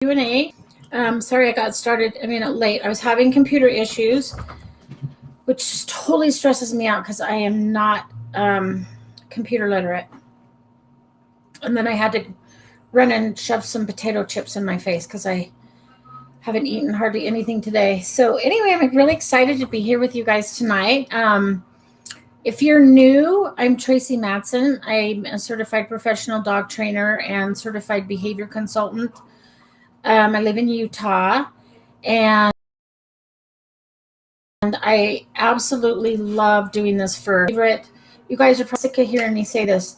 Q&A. Sorry I got started a minute late. I was having computer issues, which totally stresses me out because I am not computer literate. And then I had to run and shove some potato chips in my face because I haven't eaten hardly anything today. So anyway, I'm really excited to be here with you guys tonight. If you're new, I'm Tracy Matson. I'm a certified professional dog trainer and certified behavior consultant. I live in Utah, and I absolutely love doing this for favorite. You guys are probably sick of hearing me say this,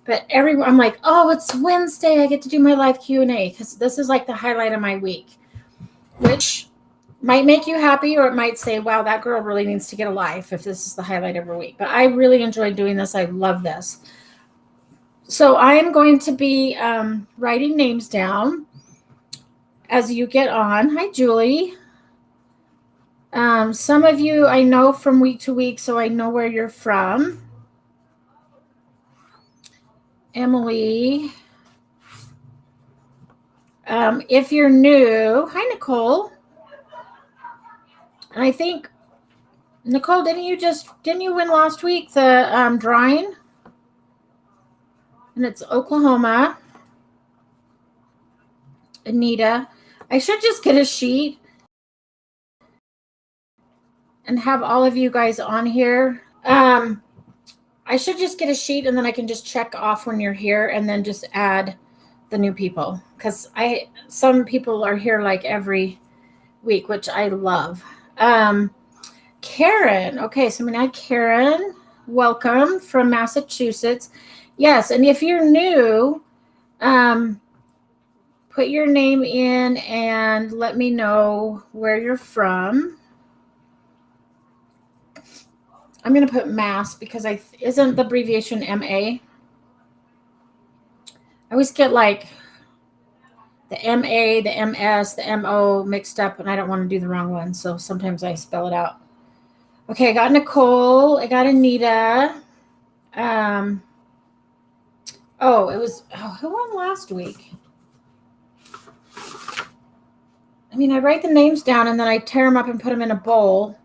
but I'm like, oh, it's Wednesday. I get to do my live Q&A because this is like the highlight of my week, which might make you happy, or it might say, wow, that girl really needs to get a life if this is the highlight of her week. But I really enjoy doing this. I love this. So I am going to be writing names down as you get on. Hi, Julie. Some of you I know from week to week, so I know where you're from. Emily. If you're new, hi, Nicole. And I think, Nicole, didn't you win last week, the drawing? And it's Oklahoma. Anita. I should just get a sheet and have all of you guys on here. I should just get a sheet and then I can just check off when you're here and then just add the new people, because some people are here like every week, which I love. Karen. Okay, so hi, Karen. Welcome from Massachusetts. Yes, and if you're new, put your name in and let me know where you're from. I'm going to put Mass because isn't the abbreviation MA? I always get like the MA, the MS, the MO mixed up, and I don't want to do the wrong one, so sometimes I spell it out. Okay, I got Nicole. I got Anita. Who won last week? I mean, I write the names down and then I tear them up and put them in a bowl.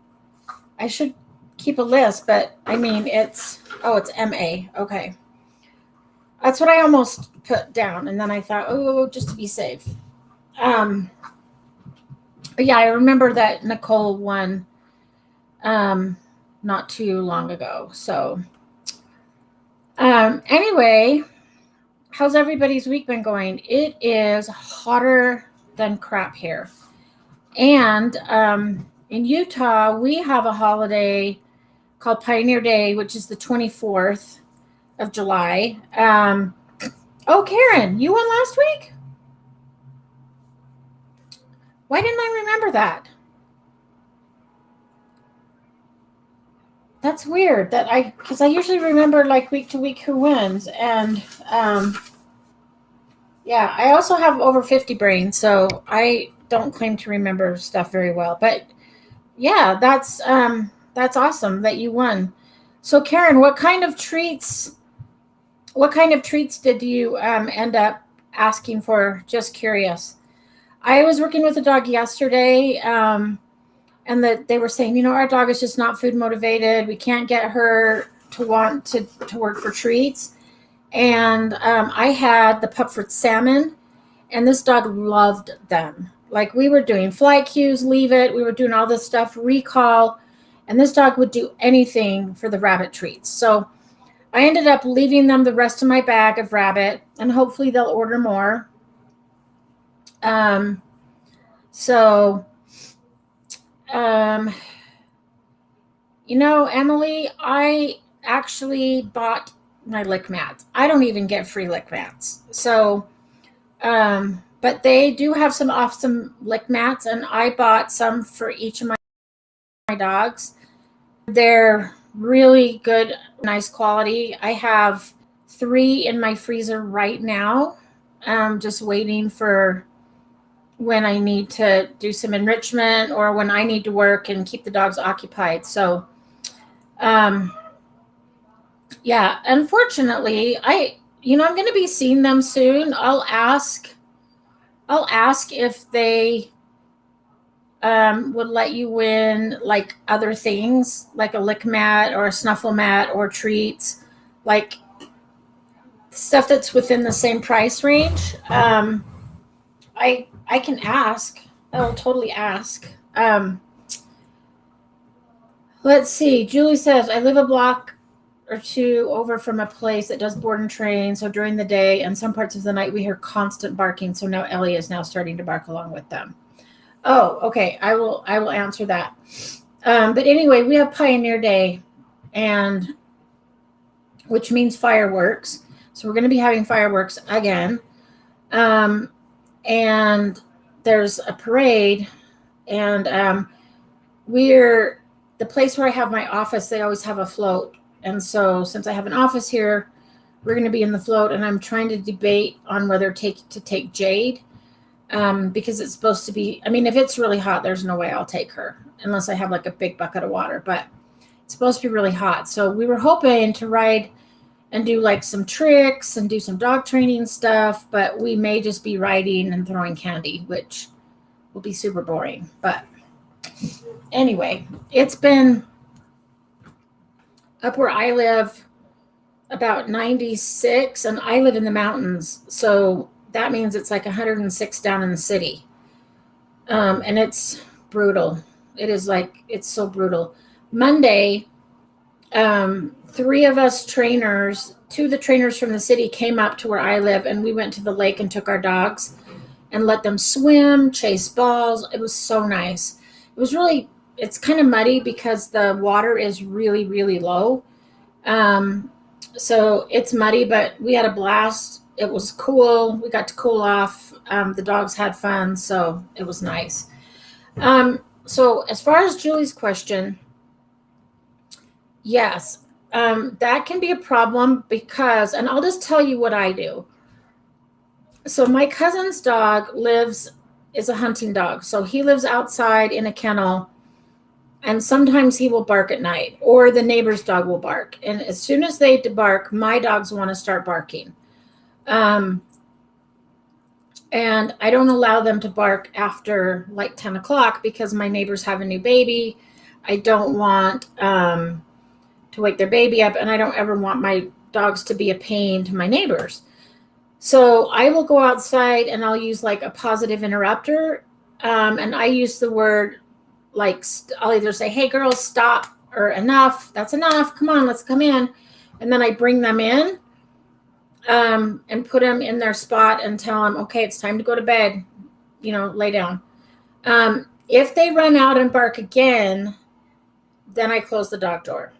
I should keep a list, but I mean, it's MA. Okay. That's what I almost put down. And then I thought, just to be safe. But yeah, I remember that Nicole won not too long ago. So anyway, how's everybody's week been going? It is hotter than crap here. And in Utah, we have a holiday called Pioneer Day, which is the 24th of July. Karen, you won last week? Why didn't I remember that? That's weird because I usually remember like week to week who wins. And yeah, I also have over 50 brains, so I don't claim to remember stuff very well. But yeah, that's awesome that you won. So Karen, what kind of treats did you end up asking for? Just curious. I was working with a dog yesterday, and they were saying, our dog is just not food motivated. We can't get her to want to work for treats. And I had the Pupford salmon, and this dog loved them. Like, we were doing flight cues, leave it. We were doing all this stuff, recall, and this dog would do anything for the rabbit treats. So I ended up leaving them the rest of my bag of rabbit, and hopefully they'll order more. Emily, I actually bought my lick mats. I don't even get free lick mats. So, but they do have some awesome lick mats, and I bought some for each of my dogs. They're really good, nice quality. I have 3 in my freezer right now. Just waiting for when I need to do some enrichment or when I need to work and keep the dogs occupied. So, yeah, unfortunately, I'm going to be seeing them soon. I'll ask I'll ask if they would let you win like other things, like a lick mat or a snuffle mat or treats, like stuff that's within the same price range. I can ask. I will totally ask. Let's see. Julie says I live a block or two over from a place that does board and train. So during the day and some parts of the night, we hear constant barking. So now Ellie is now starting to bark along with them. Oh, okay. I will answer that. But anyway, we have Pioneer Day, and which means fireworks. So we're going to be having fireworks again. Um, and there's a parade, and we're the place where I have my office. They always have a float, and so since I have an office here, we're going to be in the float, and I'm trying to debate on whether to take Jade, because it's supposed to be. I mean, if it's really hot, there's no way I'll take her unless I have like a big bucket of water. But it's supposed to be really hot, so we were hoping to ride and do like some tricks and do some dog training stuff, but we may just be riding and throwing candy, which will be super boring. But anyway, it's been up where I live about 96, and I live in the mountains, so that means it's like 106 down in the city. And it's brutal. It is like, it's so brutal. Monday, three of us trainers, two of the trainers from the city came up to where I live, and we went to the lake and took our dogs and let them swim, chase balls. It was so nice. It was really, it's kind of muddy because the water is really, really low. So it's muddy, but we had a blast. It was cool. We got to cool off. The dogs had fun, so it was nice. So as far as Julie's question, yes, that can be a problem because, and I'll just tell you what I do. So my cousin's dog is a hunting dog. So he lives outside in a kennel, and sometimes he will bark at night, or the neighbor's dog will bark. And as soon as they bark, my dogs want to start barking. And I don't allow them to bark after like 10 o'clock because my neighbors have a new baby. I don't want to wake their baby up, and I don't ever want my dogs to be a pain to my neighbors. So I will go outside and I'll use like a positive interrupter. And I use the word like, I'll either say, hey girls, stop, or enough, that's enough, come on, let's come in. And then I bring them in, and put them in their spot and tell them, okay, it's time to go to bed, lay down. If they run out and bark again, then I close the dog door.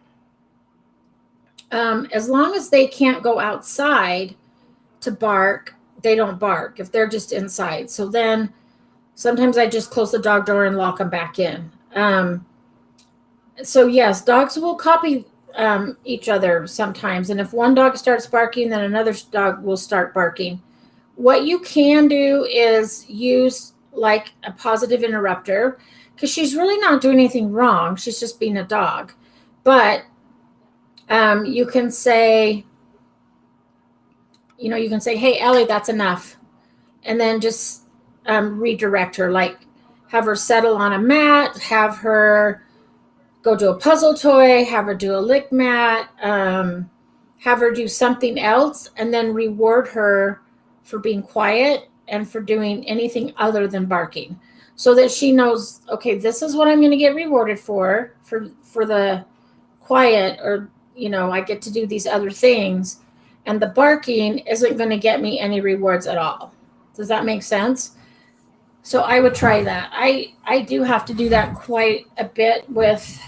As long as they can't go outside to bark, they don't bark if they're just inside. So then sometimes I just close the dog door and lock them back in. So yes, dogs will copy each other sometimes. And if one dog starts barking, then another dog will start barking. What you can do is use like a positive interrupter, because she's really not doing anything wrong. She's just being a dog. But you can say, hey, Ellie, that's enough. And then just redirect her, like have her settle on a mat, have her go do a puzzle toy, have her do a lick mat, have her do something else, and then reward her for being quiet and for doing anything other than barking, so that she knows, okay, this is what I'm going to get rewarded for the quiet, or I get to do these other things, and the barking isn't going to get me any rewards at all. Does that make sense? So I would try that. I do have to do that quite a bit with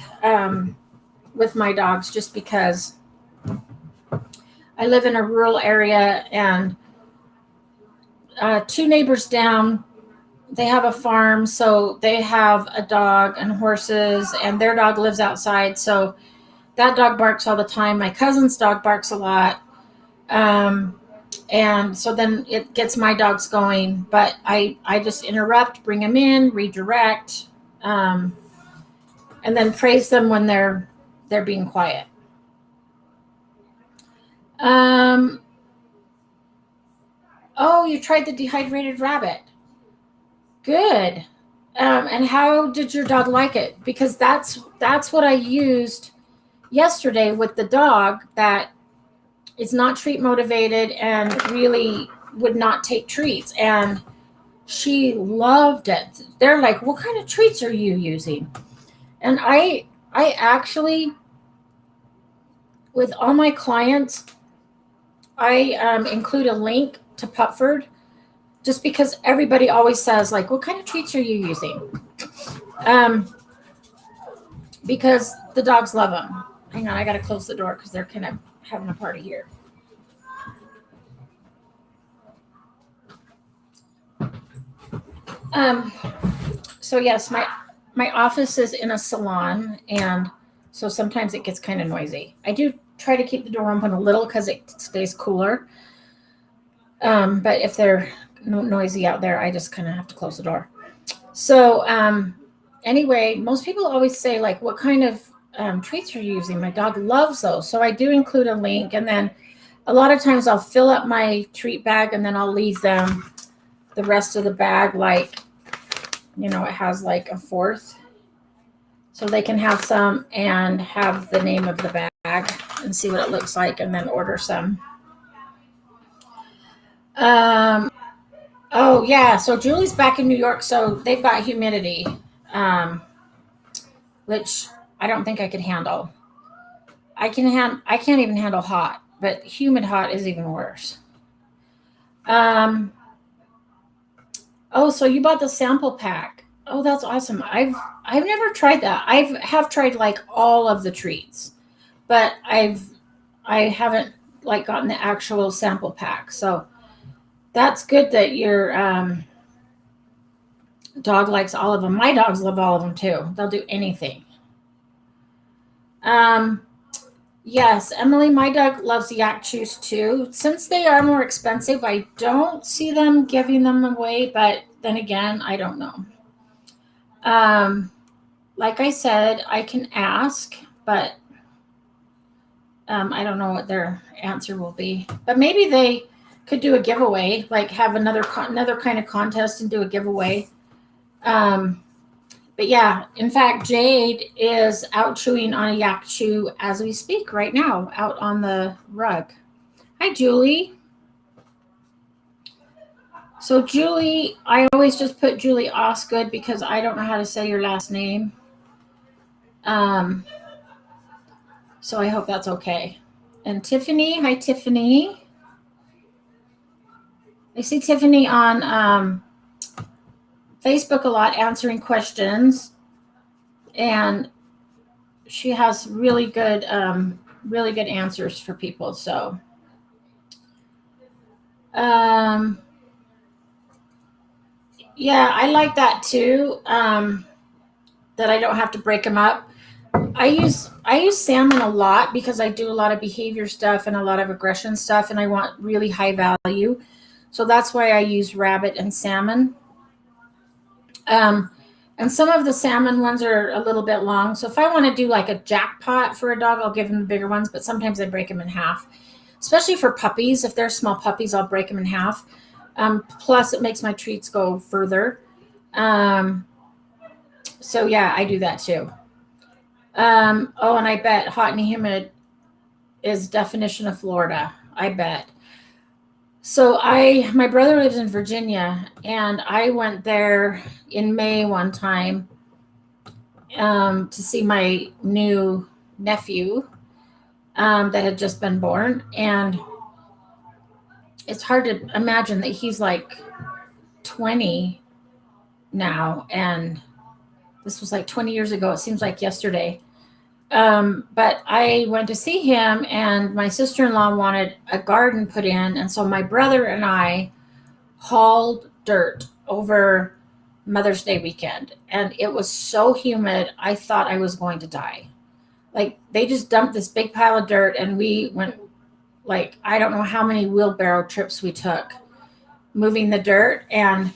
my dogs, just because I live in a rural area, and two neighbors down, they have a farm, so they have a dog and horses, and their dog lives outside, so that dog barks all the time. My cousin's dog barks a lot. And so then it gets my dogs going, but I just interrupt, bring them in, redirect, and then praise them when they're being quiet. Oh, you tried the dehydrated rabbit. Good. And how did your dog like it? Because that's what I used yesterday with the dog that is not treat motivated and really would not take treats. And she loved it. They're like, "What kind of treats are you using?" And I actually, with all my clients, I include a link to Pupford just because everybody always says, like, "What kind of treats are you using?" Because the dogs love them. Hang on, I got to close the door because they're kind of having a party here. So yes, my office is in a salon, and so sometimes it gets kind of noisy. I do try to keep the door open a little because it stays cooler. But if they're noisy out there, I just kind of have to close the door. So anyway, most people always say, like, "What kind of treats are you using?" My dog loves those. So I do include a link, and then a lot of times I'll fill up my treat bag and then I'll leave them the rest of the bag, like, it has like a fourth. So they can have some and have the name of the bag and see what it looks like and then order some. Oh, yeah. So Julie's back in New York, so they've got humidity, which I don't think I could handle. I can't even handle hot, but humid hot is even worse. Oh, so you bought the sample pack. Oh, that's awesome. I've never tried that. Have tried like all of the treats, but I haven't like gotten the actual sample pack. So that's good that your dog likes all of them. My dogs love all of them too. They'll do anything. Yes, Emily, my dog loves yak chews too. Since they are more expensive, I don't see them giving them away, but then again, I don't know. Like I said, I can ask, but I don't know what their answer will be. But maybe they could do a giveaway, like have another kind of contest and do a giveaway. But yeah, in fact, Jade is out chewing on a yak chew as we speak right now, out on the rug. Hi, Julie. So Julie, I always just put Julie Osgood because I don't know how to say your last name. So I hope that's okay. And Tiffany, hi Tiffany. I see Tiffany on Facebook a lot answering questions, and she has really good answers for people. So, yeah, I like that too. That I don't have to break them up. I use salmon a lot because I do a lot of behavior stuff and a lot of aggression stuff, and I want really high value. So that's why I use rabbit and salmon. And some of the salmon ones are a little bit long. So if I want to do like a jackpot for a dog, I'll give them the bigger ones, but sometimes I break them in half, especially for puppies. If they're small puppies, I'll break them in half. Plus it makes my treats go further. So yeah, I do that too. Oh, and I bet hot and humid is definition of Florida. I bet. So my brother lives in Virginia, and I went there in May one time to see my new nephew that had just been born, and it's hard to imagine that he's like 20 now, and this was like 20 years ago. It seems like yesterday. But I went to see him, and my sister-in-law wanted a garden put in, and so my brother and I hauled dirt over Mother's Day weekend, and it was so humid I thought I was going to die. Like, they just dumped this big pile of dirt, and we went, like, I don't know how many wheelbarrow trips we took moving the dirt. And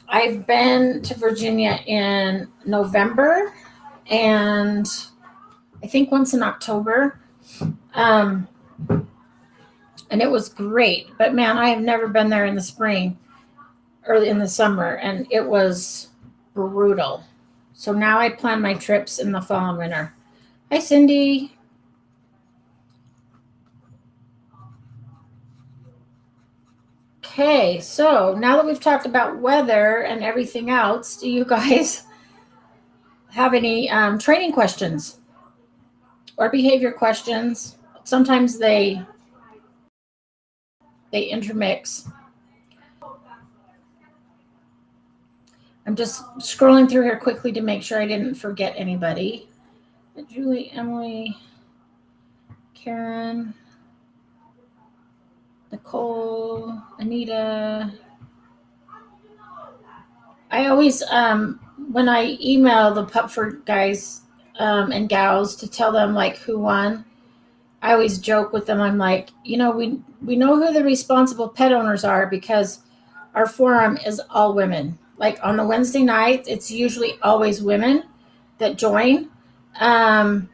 I've been to Virginia in November and I think once in October. And it was great. But man, I have never been there in the spring early in the summer, and it was brutal. So now I plan my trips in the fall and winter. Hi, Cindy. Okay, so now that we've talked about weather and everything else, do you guys have any training questions or behavior questions? Sometimes they intermix. I'm just scrolling through here quickly to make sure I didn't forget anybody. Julie, Emily, Karen, Nicole, Anita. I always, when I email the Pupford guys and gals to tell them like who won, I always joke with them. I'm like, we know who the responsible pet owners are because our forum is all women. Like on the Wednesday night, it's usually always women that join, and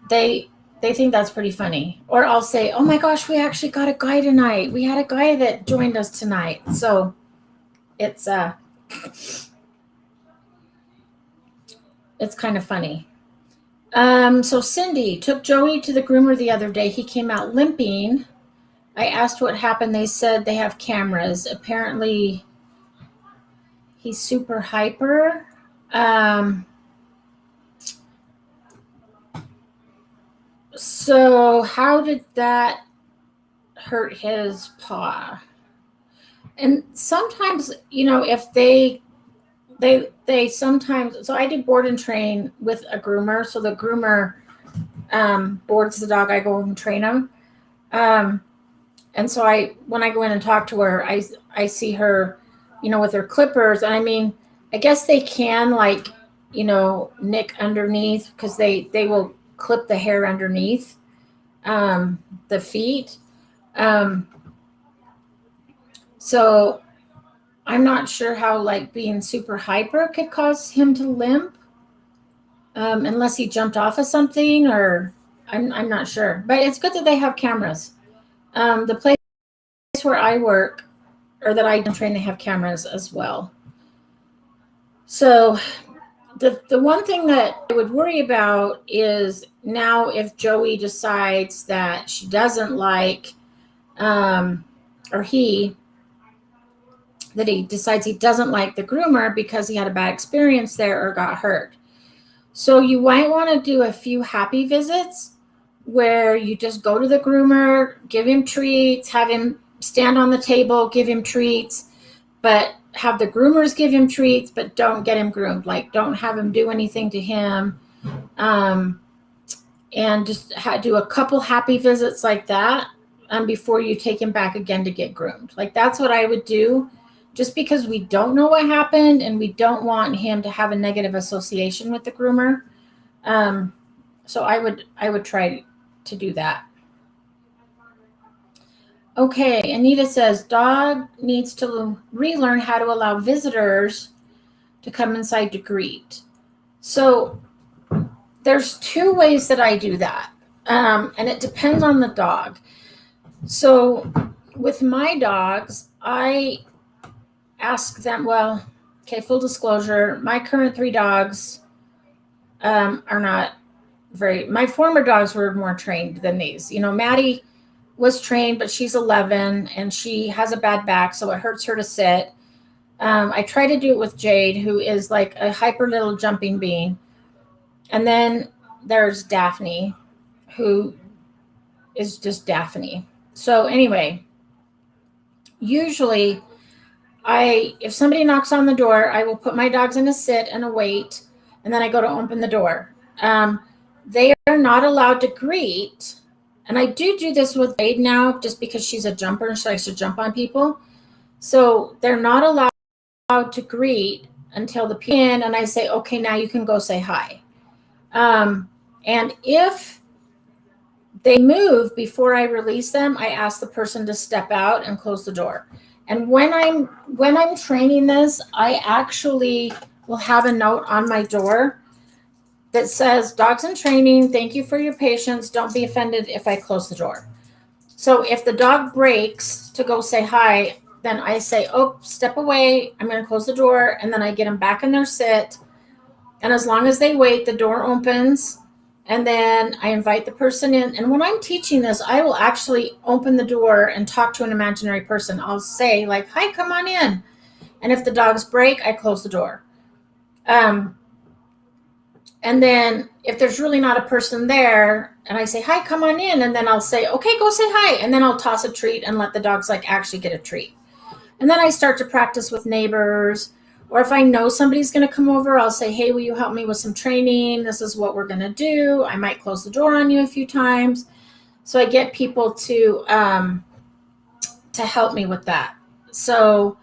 they think that's pretty funny. Or I'll say, "Oh my gosh, we actually got a guy tonight. We had a guy that joined us tonight." So it's kind of funny. So Cindy took Joey to the groomer the other day. He came out limping. I asked what happened. They said they have cameras. Apparently, he's super hyper. So how did that hurt his paw? And sometimes, if they sometimes, so I do board and train with a groomer. So the groomer boards the dog. I go and train him. And so when I go in and talk to her, I see her, with her clippers. And I mean, I guess they can nick underneath because they will clip the hair underneath the feet. So I'm not sure how being super hyper could cause him to limp, unless he jumped off of something, or I'm not sure. But it's good that they have cameras. The place where I work, or that I train, they have cameras as well. So the one thing that I would worry about is now if Joey decides that she doesn't like, or he decides he doesn't like the groomer because he had a bad experience there or got hurt. So you might want to do a few happy visits where you just go to the groomer, give him treats, have him stand on the table, give him treats, but have the groomers give him treats, but don't get him groomed. Don't have him do anything to him. And just do a couple happy visits like that before you take him back again to get groomed. That's what I would do, just because we don't know what happened and we don't want him to have a negative association with the groomer. So I would try to do that. Okay, Anita says, dog needs to relearn how to allow visitors to come inside to greet. So there's two ways that I do that, and it depends on the dog. So with my dogs, I ask them, full disclosure, my current 3 dogs are not my former dogs were more trained than these. Maddie was trained, but she's 11 and she has a bad back, so it hurts her to sit. I try to do it with Jade, who is like a hyper little jumping bean. And then there's Daphne, who is just Daphne. So anyway, usually if somebody knocks on the door, I will put my dogs in a sit and a wait, and then I go to open the door. They are not allowed to greet. And I do this with Jade now, just because she's a jumper and she likes to jump on people. So they're not allowed to greet until the pin, and I say, okay, now you can go say hi. And if they move before I release them, I ask the person to step out and close the door. And when I'm training this, I actually will have a note on my door that says, dogs in training, thank you for your patience. Don't be offended if I close the door. So if the dog breaks to go say hi, then I say, oh, step away. I'm going to close the door. And then I get them back in their sit. And as long as they wait, the door opens. And then I invite the person in. And when I'm teaching this, I will actually open the door and talk to an imaginary person. I'll say, like, hi, come on in. And if the dogs break, I close the door. And then if there's really not a person there and I say, hi, come on in. And then I'll say, okay, go say hi. And then I'll toss a treat and let the dogs like actually get a treat. And then I start to practice with neighbors. Or if I know somebody's going to come over, I'll say, hey, will you help me with some training? This is what we're going to do. I might close the door on you a few times. So I get people to help me with that. So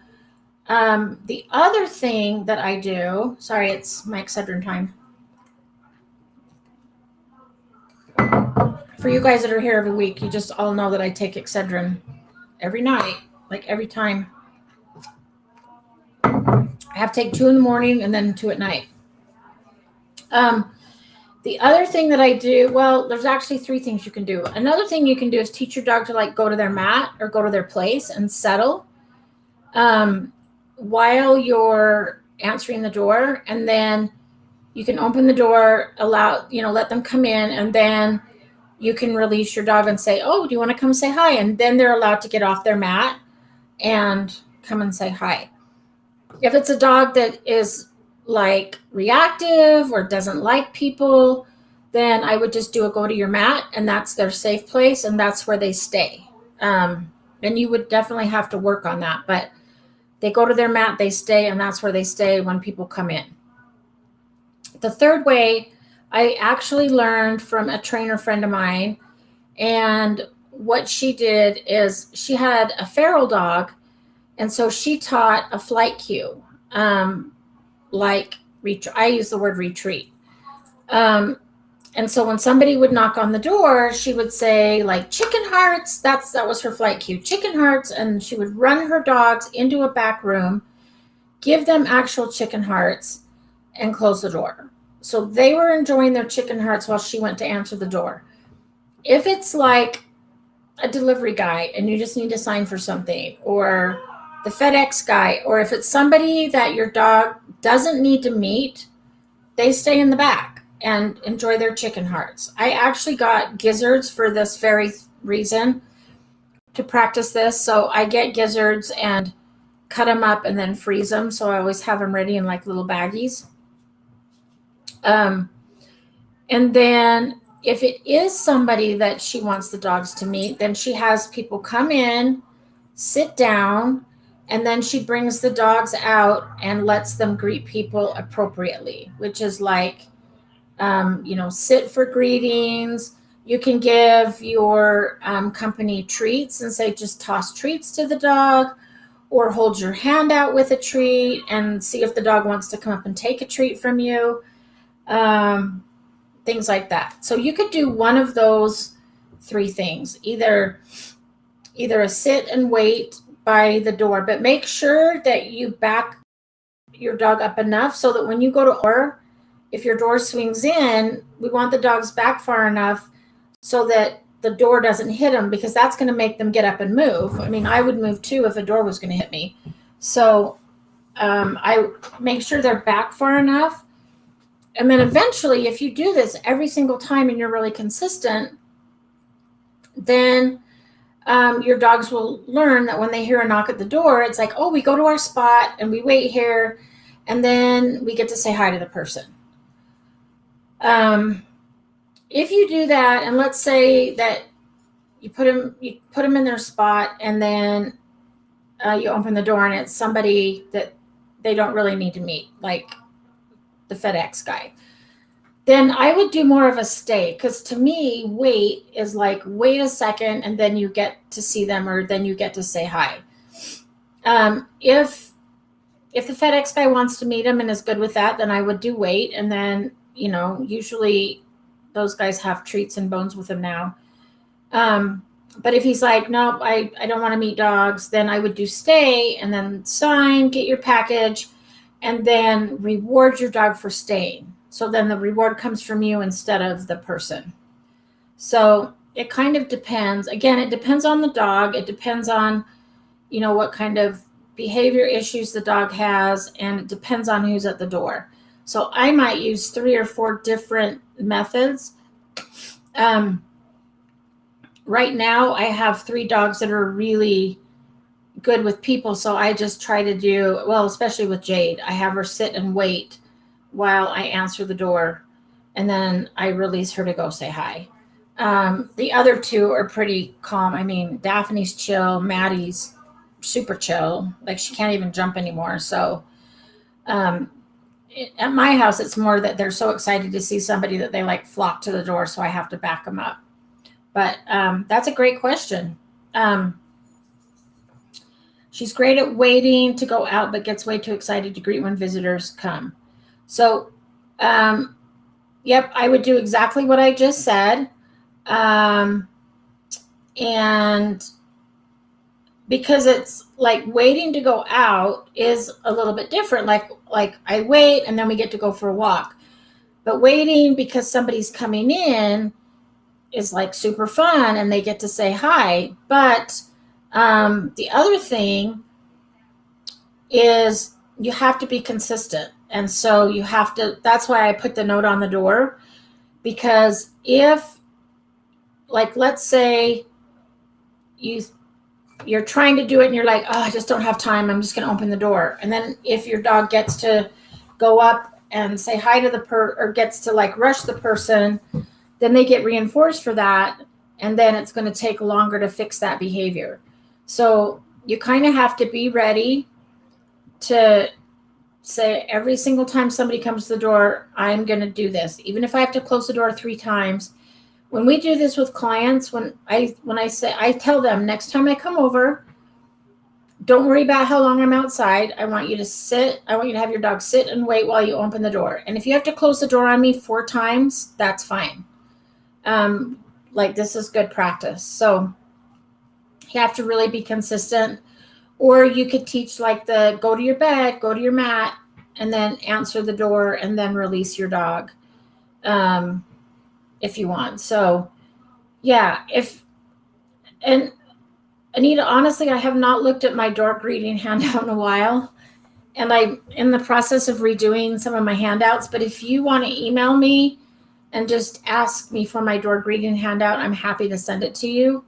the other thing that I do, sorry, it's my Excedrin time. For you guys that are here every week, you just all know that I take Excedrin every night, like every time. I have to take 2 in the morning and then 2 at night. The other thing that I do, well, there's actually 3 things you can do. Another thing you can do is teach your dog to like go to their mat or go to their place and settle while you're answering the door. And then you can open the door, let them come in, and then you can release your dog and say, oh, do you want to come say hi? And then they're allowed to get off their mat and come and say hi. If it's a dog that is like reactive or doesn't like people, then I would just do a go to your mat, and that's their safe place, and that's where they stay. And you would definitely have to work on that, but they go to their mat, they stay, and that's where they stay when people come in. The third way I actually learned from a trainer friend of mine, and what she did is she had a feral dog, and so she taught a flight cue, like I use the word retreat. And so when somebody would knock on the door, she would say like chicken hearts. That was her flight cue, chicken hearts. And she would run her dogs into a back room, give them actual chicken hearts, and close the door. So they were enjoying their chicken hearts while she went to answer the door. If it's like a delivery guy and you just need to sign for something, or the FedEx guy, or if it's somebody that your dog doesn't need to meet, they stay in the back and enjoy their chicken hearts. I actually got gizzards for this very reason, to practice this. So I get gizzards and cut them up and then freeze them. So I always have them ready in like little baggies. And then if it is somebody that she wants the dogs to meet, then she has people come in, sit down, and then she brings the dogs out and lets them greet people appropriately, which is like, sit for greetings. You can give your company treats and say, just toss treats to the dog, or hold your hand out with a treat and see if the dog wants to come up and take a treat from you. Things like that. So you could do one of those 3 things, either a sit and wait by the door, but make sure that you back your dog up enough so that when you go to door, if your door swings in, we want the dogs back far enough so that the door doesn't hit them, because that's going to make them get up and move. I mean, I would move too if a door was going to hit me. So I make sure they're back far enough. And then eventually, if you do this every single time and you're really consistent, then your dogs will learn that when they hear a knock at the door, it's like, oh, we go to our spot and we wait here, and then we get to say hi to the person. If you do that, and let's say that you put them in their spot, and then you open the door and it's somebody that they don't really need to meet, like the FedEx guy, then I would do more of a stay, because to me, wait is like, wait a second and then you get to see them, or then you get to say hi. If the FedEx guy wants to meet him and is good with that, then I would do wait. And then, usually those guys have treats and bones with them now. But if he's like, nope, I don't want to meet dogs, then I would do stay, and then sign, get your package, and then reward your dog for staying. So then the reward comes from you instead of the person. So it kind of depends. Again, it depends on the dog. It depends on, what kind of behavior issues the dog has, and it depends on who's at the door. So I might use 3 or 4 different methods. Right now I have 3 dogs that are really good with people, so I just try to do, well, especially with Jade, I have her sit and wait while I answer the door, and then I release her to go say hi. The other 2 are pretty calm. I mean, Daphne's chill, Maddie's super chill, like she can't even jump anymore. So at my house, it's more that they're so excited to see somebody that they like flock to the door, so I have to back them up. But that's a great question. She's great at waiting to go out, but gets way too excited to greet when visitors come. So, yep, I would do exactly what I just said. And because it's like waiting to go out is a little bit different. Like I wait and then we get to go for a walk. But waiting because somebody's coming in is like super fun and they get to say hi. But the other thing is you have to be consistent. And so you have to, that's why I put the note on the door, because if, like, let's say you're trying to do it and you're like, oh, I just don't have time, I'm just going to open the door. And then if your dog gets to go up and say hi to or gets to like rush the person, then they get reinforced for that. And then it's going to take longer to fix that behavior. So you kind of have to be ready to say every single time somebody comes to the door, I'm going to do this. Even if I have to close the door 3 times. When we do this with clients, when I say, I tell them next time I come over, don't worry about how long I'm outside. I want you to have your dog sit and wait while you open the door. And if you have to close the door on me 4 times, that's fine. Like, this is good practice. So you have to really be consistent. Or you could teach like the go to your bed, go to your mat, and then answer the door and then release your dog. If you want. So yeah, and Anita, honestly, I have not looked at my door greeting handout in a while, and I'm in the process of redoing some of my handouts. But if you want to email me and just ask me for my door greeting handout, I'm happy to send it to you.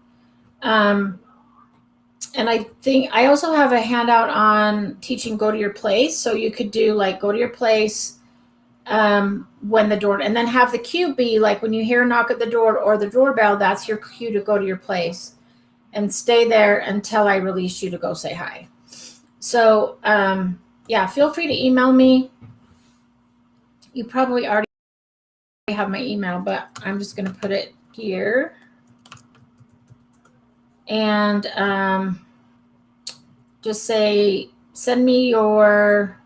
And I think I also have a handout on teaching go to your place. So you could do like go to your place when the door, and then have the cue be like when you hear a knock at the door or the doorbell, that's your cue to go to your place and stay there until I release you to go say hi. So yeah, feel free to email me. You probably already have my email, but I'm just going to put it here. And just say, send me your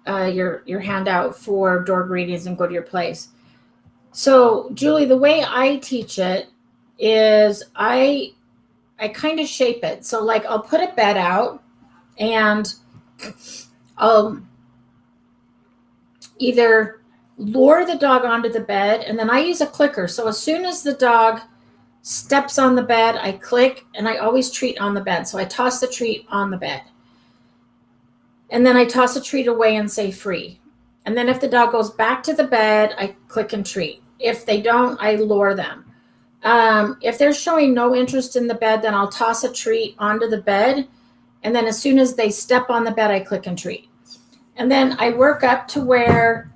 handout for door greetings and go to your place. So Julie, the way I teach it is I kind of shape it. So like I'll put a bed out and I'll either lure the dog onto the bed, and then I use a clicker. So as soon as the dog steps on the bed, I click, and I always treat on the bed. So I toss the treat on the bed. And then I toss a treat away and say free. And then if the dog goes back to the bed, I click and treat. If they don't, I lure them. If they're showing no interest in the bed, then I'll toss a treat onto the bed. And then as soon as they step on the bed, I click and treat. And then I work up to where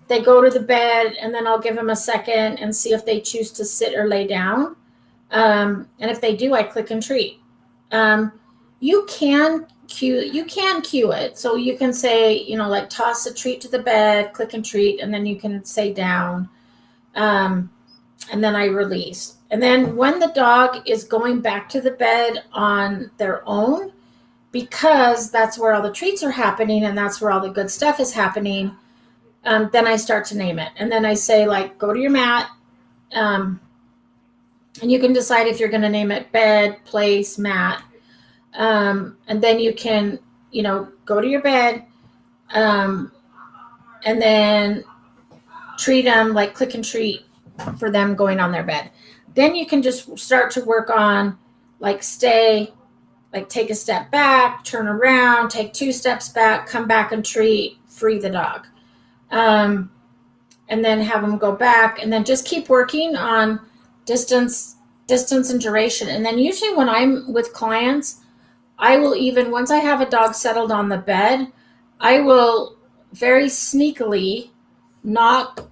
they go to the bed, and then I'll give them a second and see if they choose to sit or lay down. And if they do, I click and treat. You can cue it. So you can say, like toss a treat to the bed, click and treat, and then you can say down. And then I release. And then when the dog is going back to the bed on their own, because that's where all the treats are happening and that's where all the good stuff is happening, then I start to name it. And then I say, like, go to your mat. And you can decide if you're going to name it bed, place, mat. And then you can, go to your bed, and then treat them, like click and treat for them going on their bed. Then you can just start to work on like stay, like take a step back, turn around, take 2 steps back, come back and treat, free the dog. And then have them go back, and then just keep working on distance and duration. And then usually when I'm with clients, I will even, once I have a dog settled on the bed, I will very sneakily knock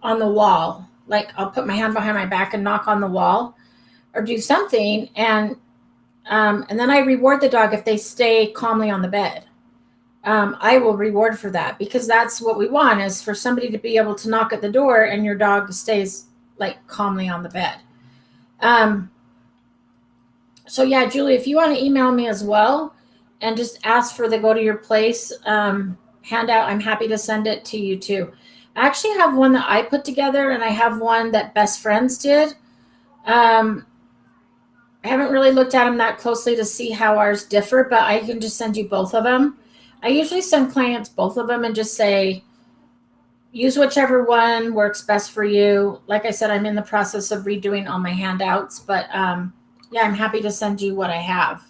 on the wall. Like I'll put my hand behind my back and knock on the wall or do something. And then I reward the dog if they stay calmly on the bed. I will reward for that, because that's what we want, is for somebody to be able to knock at the door and your dog stays like calmly on the bed. So yeah, Julie, if you want to email me as well and just ask for the Go to Your Place handout, I'm happy to send it to you too. I actually have one that I put together, and I have one that Best Friends did. I haven't really looked at them that closely to see how ours differ, but I can just send you both of them. I usually send clients both of them and just say, use whichever one works best for you. Like I said, I'm in the process of redoing all my handouts, but yeah, I'm happy to send you what I have.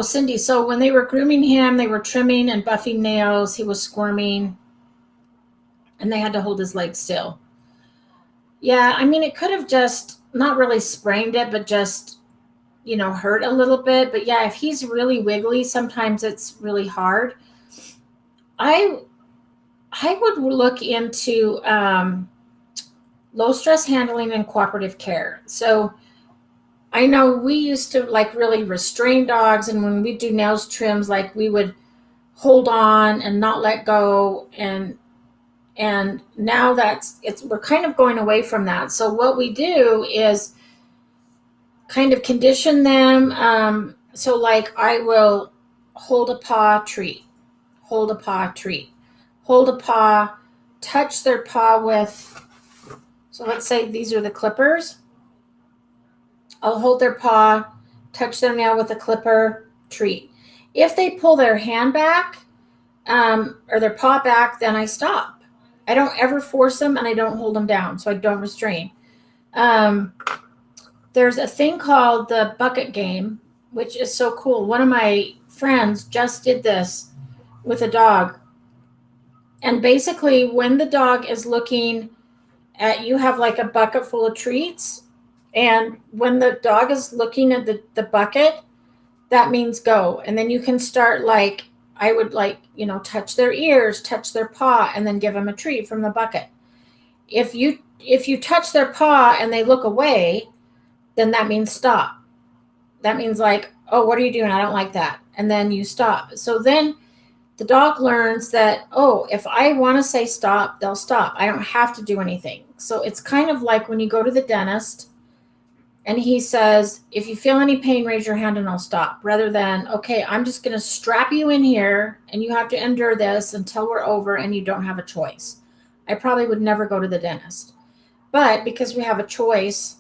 Cindy, so when they were grooming him, they were trimming and buffing nails. He was squirming, and they had to hold his leg still. Yeah, I mean, it could have just not really sprained it, but just, hurt a little bit. But yeah, if he's really wiggly, sometimes it's really hard. I would look into low stress handling and cooperative care. So I know we used to like really restrain dogs, and when we do nails trims, like we would hold on and not let go, and now we're kind of going away from that. So what we do is kind of condition them. So like I will hold a paw, treat, hold a paw, treat, hold a paw, touch their paw with, so let's say these are the clippers. I'll hold their paw, touch their nail with a clipper, treat. If they pull their hand back or their paw back, then I stop. I don't ever force them, and I don't hold them down, so I don't restrain. There's a thing called the bucket game, which is so cool. One of my friends just did this with a dog. And basically, when the dog is looking at you, have like a bucket full of treats. And when the dog is looking at the bucket, that means go. And then you can start like, I would touch their ears, touch their paw, and then give them a treat from the bucket. If you touch their paw and they look away, then that means stop. That means like, oh, what are you doing? I don't like that. And then you stop. So then the dog learns that, oh, if I want to say stop, they'll stop. I don't have to do anything. So it's kind of like when you go to the dentist and he says, if you feel any pain, raise your hand and I'll stop. Rather than, okay, I'm just going to strap you in here and you have to endure this until we're over and you don't have a choice. I probably would never go to the dentist. But because we have a choice,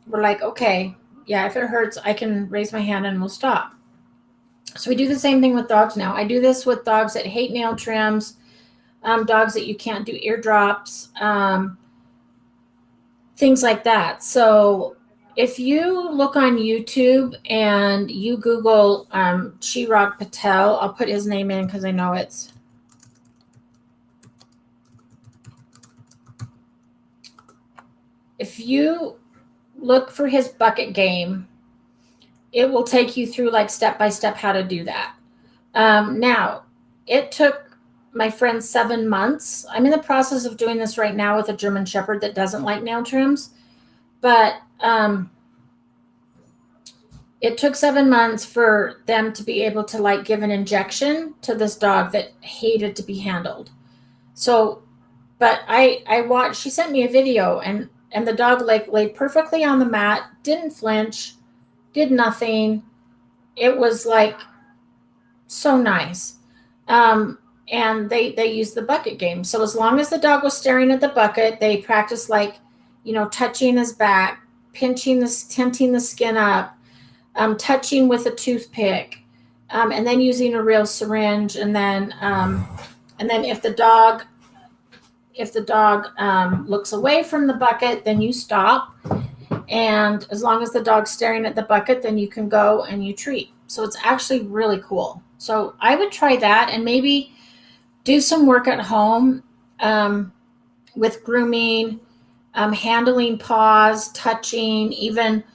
we're like, okay, yeah, if it hurts, I can raise my hand and we'll stop. So we do the same thing with dogs now. I do this with dogs that hate nail trims, dogs that you can't do eardrops, things like that. So if you look on YouTube and you Google Chirag Patel, I'll put his name in because I know it's. If you look for his bucket game, it will take you through like step by step how to do that. Now, it took my friend 7 months. I'm in the process of doing this right now with a German Shepherd that doesn't like nail trims, but it took 7 months for them to be able to like give an injection to this dog that hated to be handled. So, but I watched, she sent me a video and the dog like laid perfectly on the mat, didn't flinch, did nothing. It was like so nice. And they used the bucket game. So as long as the dog was staring at the bucket, they practiced like, touching his back, tenting the skin up, touching with a toothpick, and then using a real syringe, and then And then if the dog looks away from the bucket, then you stop. And as long as the dog's staring at the bucket, then you can go and you treat. So it's actually really cool. So I would try that and maybe do some work at home with grooming, handling paws, touching, even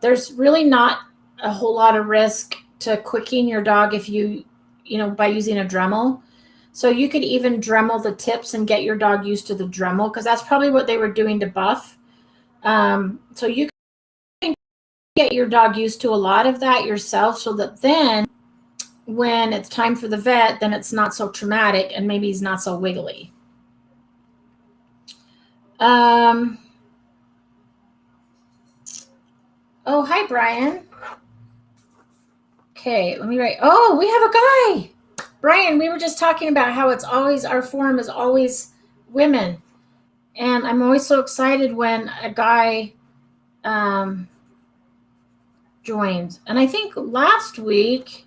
there's really not a whole lot of risk to quicking your dog if by using a Dremel. So you could even Dremel the tips and get your dog used to the Dremel, because that's probably what they were doing to Buff. So you can get your dog used to a lot of that yourself, so that then when it's time for the vet, then it's not so traumatic and maybe he's not so wiggly. Oh, hi, Brian. Okay, let me write. Oh, we have a guy. Brian, we were just talking about how it's always, our forum is always women. And I'm always so excited when a guy joins. And I think last week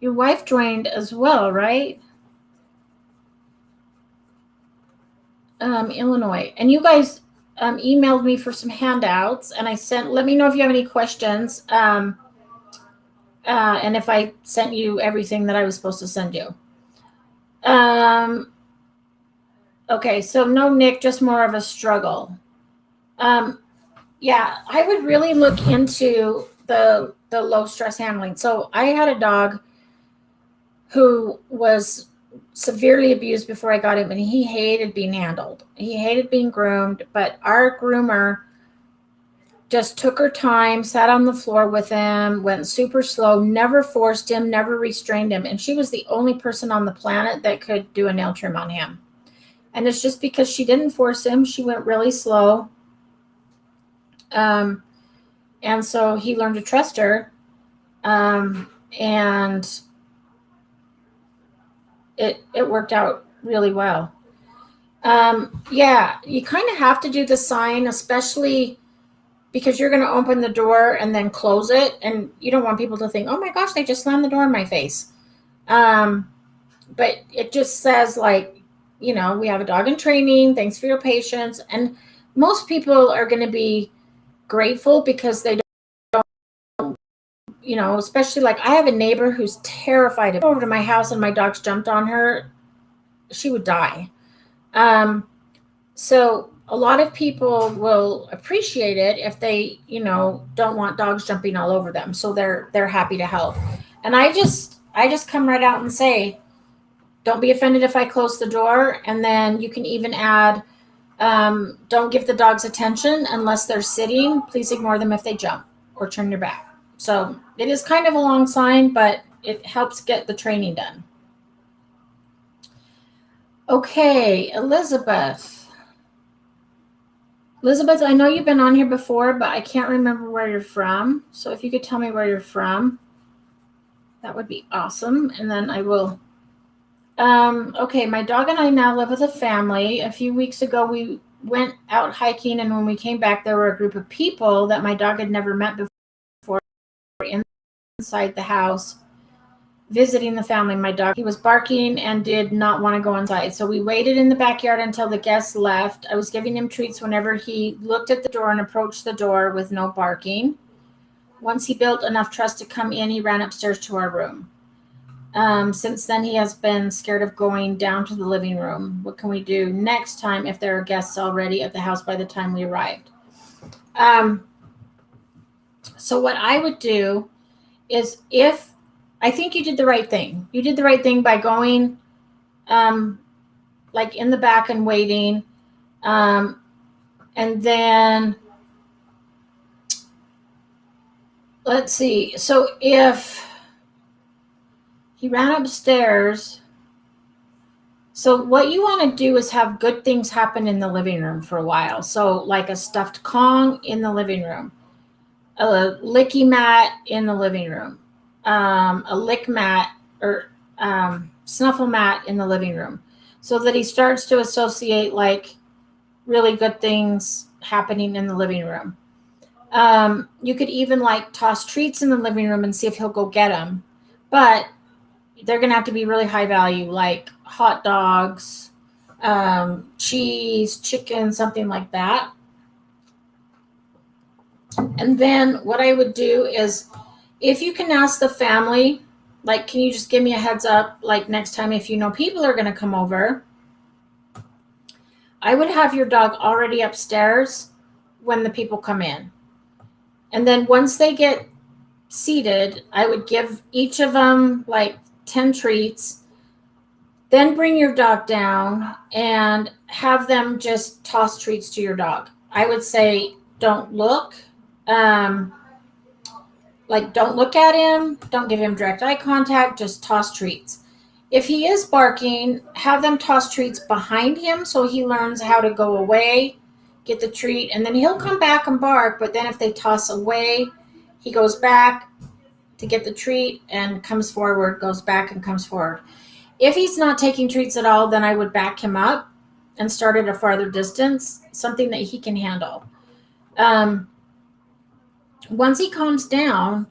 your wife joined as well, right? Illinois. And you guys emailed me for some handouts, and I let me know if you have any questions. And if I sent you everything that I was supposed to send you. Okay, so no Nick, just more of a struggle. Yeah, I would really look into the low stress handling. So I had a dog who was severely abused before I got him, and he hated being handled. He hated being groomed, but our groomer just took her time, sat on the floor with him, went super slow, never forced him, never restrained him. And she was the only person on the planet that could do a nail trim on him. And it's just because she didn't force him. She went really slow. And so he learned to trust her. And it worked out really well. Yeah, you kind of have to do the sign, especially because you're going to open the door and then close it. And you don't want people to think, oh my gosh, they just slammed the door in my face. But it just says, like, we have a dog in training. Thanks for your patience. And most people are going to be grateful because they don't, especially like I have a neighbor who's terrified of over to my house and my dogs jumped on her. She would die. So a lot of people will appreciate it if they, don't want dogs jumping all over them. So they're happy to help. And I just come right out and say, don't be offended if I close the door. And then you can even add, don't give the dogs attention unless they're sitting. Please ignore them if they jump or turn your back. So it is kind of a long sign, but it helps get the training done. Okay, Elizabeth, I know you've been on here before, but I can't remember where you're from. So if you could tell me where you're from, that would be awesome. And then I will. Okay, my dog and I now live with a family. A few weeks ago, we went out hiking, and when we came back, there were a group of people that my dog had never met before inside the house visiting the family. My dog, he was barking and did not want to go inside. So we waited in the backyard until the guests left. I was giving him treats whenever he looked at the door and approached the door with no barking. Once he built enough trust to come in, he ran upstairs to our room. Since then, he has been scared of going down to the living room. What can we do next time if there are guests already at the house by the time we arrived? So what I would do is, if I think you did the right thing. You did the right thing by going like in the back and waiting. And then let's see. So if he ran upstairs, so what you want to do is have good things happen in the living room for a while. So like a stuffed Kong in the living room, a licky mat in the living room, a lick mat or snuffle mat in the living room, so that he starts to associate like really good things happening in the living room. You could even like toss treats in the living room and see if he'll go get them. But they're going to have to be really high value, like hot dogs, cheese, chicken, something like that. And then what I would do is, if you can ask the family, like, can you just give me a heads up, like next time if you know people are going to come over, I would have your dog already upstairs when the people come in. And then once they get seated, I would give each of them like 10 treats. Then bring your dog down and have them just toss treats to your dog. I would say don't look. Like, don't look at him. Don't give him direct eye contact. Just toss treats. If he is barking, have them toss treats behind him so he learns how to go away, get the treat, and then he'll come back and bark. But then if they toss away, he goes back to get the treat and comes forward, goes back and comes forward. If he's not taking treats at all, then I would back him up and start at a farther distance, something that he can handle. Once he calms down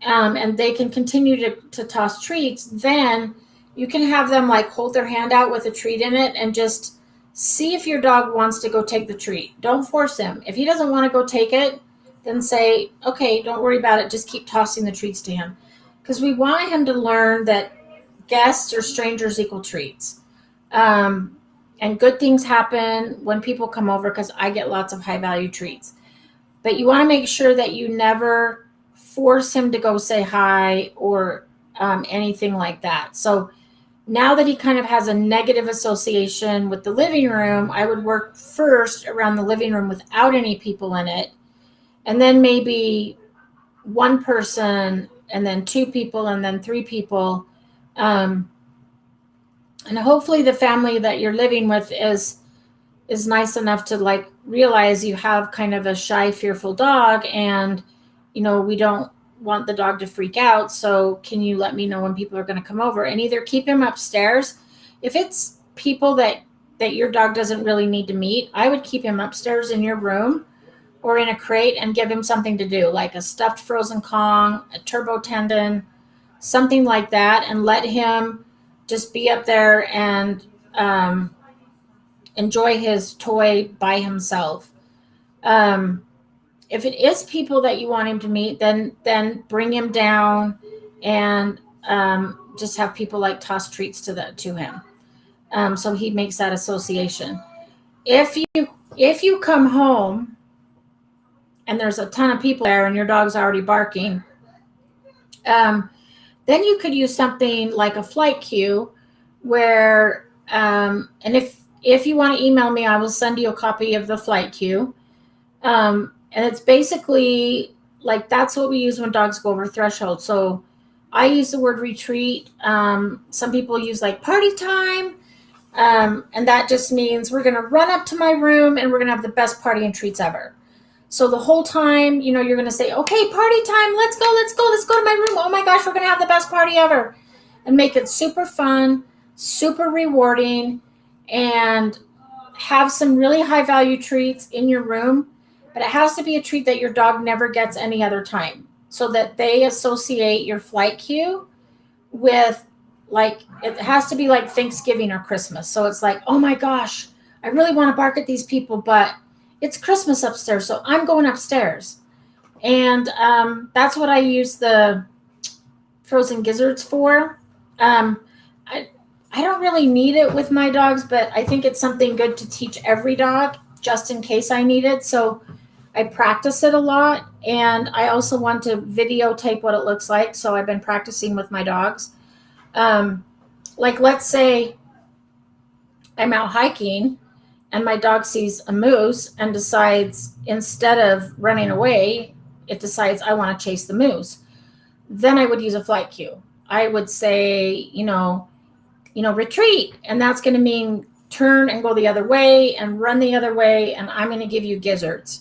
and they can continue to toss treats, then you can have them like hold their hand out with a treat in it and just see if your dog wants to go take the treat. Don't force him. If he doesn't want to go take it, then say, okay, don't worry about it. Just keep tossing the treats to him. Because we want him to learn that guests or strangers equal treats. And good things happen when people come over, because I get lots of high value treats. But you want to make sure that you never force him to go say hi or anything like that. So now that he kind of has a negative association with the living room, I would work first around the living room without any people in it. And then maybe one person, and then two people, and then three people. And hopefully the family that you're living with is nice enough to like realize you have kind of a shy, fearful dog, and we don't want the dog to freak out. So can you let me know when people are going to come over, and either keep him upstairs. If it's people that your dog doesn't really need to meet, I would keep him upstairs in your room or in a crate and give him something to do, like a stuffed frozen Kong, a turbo tendon, something like that, and let him just be up there and enjoy his toy by himself. If it is people that you want him to meet, then bring him down and just have people like toss treats to him, so he makes that association. If you come home and there's a ton of people there and your dog's already barking, then you could use something like a flight cue, where and if you want to email me, I will send you a copy of the flight cue. And it's basically like, that's what we use when dogs go over threshold. So I use the word retreat. Some people use like party time. And that just means we're going to run up to my room and we're going to have the best party and treats ever. So the whole time, you're going to say, okay, party time. Let's go to my room. Oh my gosh, we're going to have the best party ever. And make it super fun, super rewarding, and have some really high value treats in your room. But it has to be a treat that your dog never gets any other time, so that they associate your flight cue with, like, it has to be like Thanksgiving or Christmas. So it's like, oh my gosh, I really want to bark at these people, but it's Christmas upstairs, so I'm going upstairs. And that's what I use the frozen gizzards for. I don't really need it with my dogs, but I think it's something good to teach every dog, just in case I need it. So I practice it a lot, and I also want to videotape what it looks like. So I've been practicing with my dogs. Like, let's say I'm out hiking and my dog sees a moose and decides, instead of running away, it decides I want to chase the moose. Then I would use a flight cue. I would say, retreat. And that's going to mean turn and go the other way and run the other way. And I'm going to give you gizzards.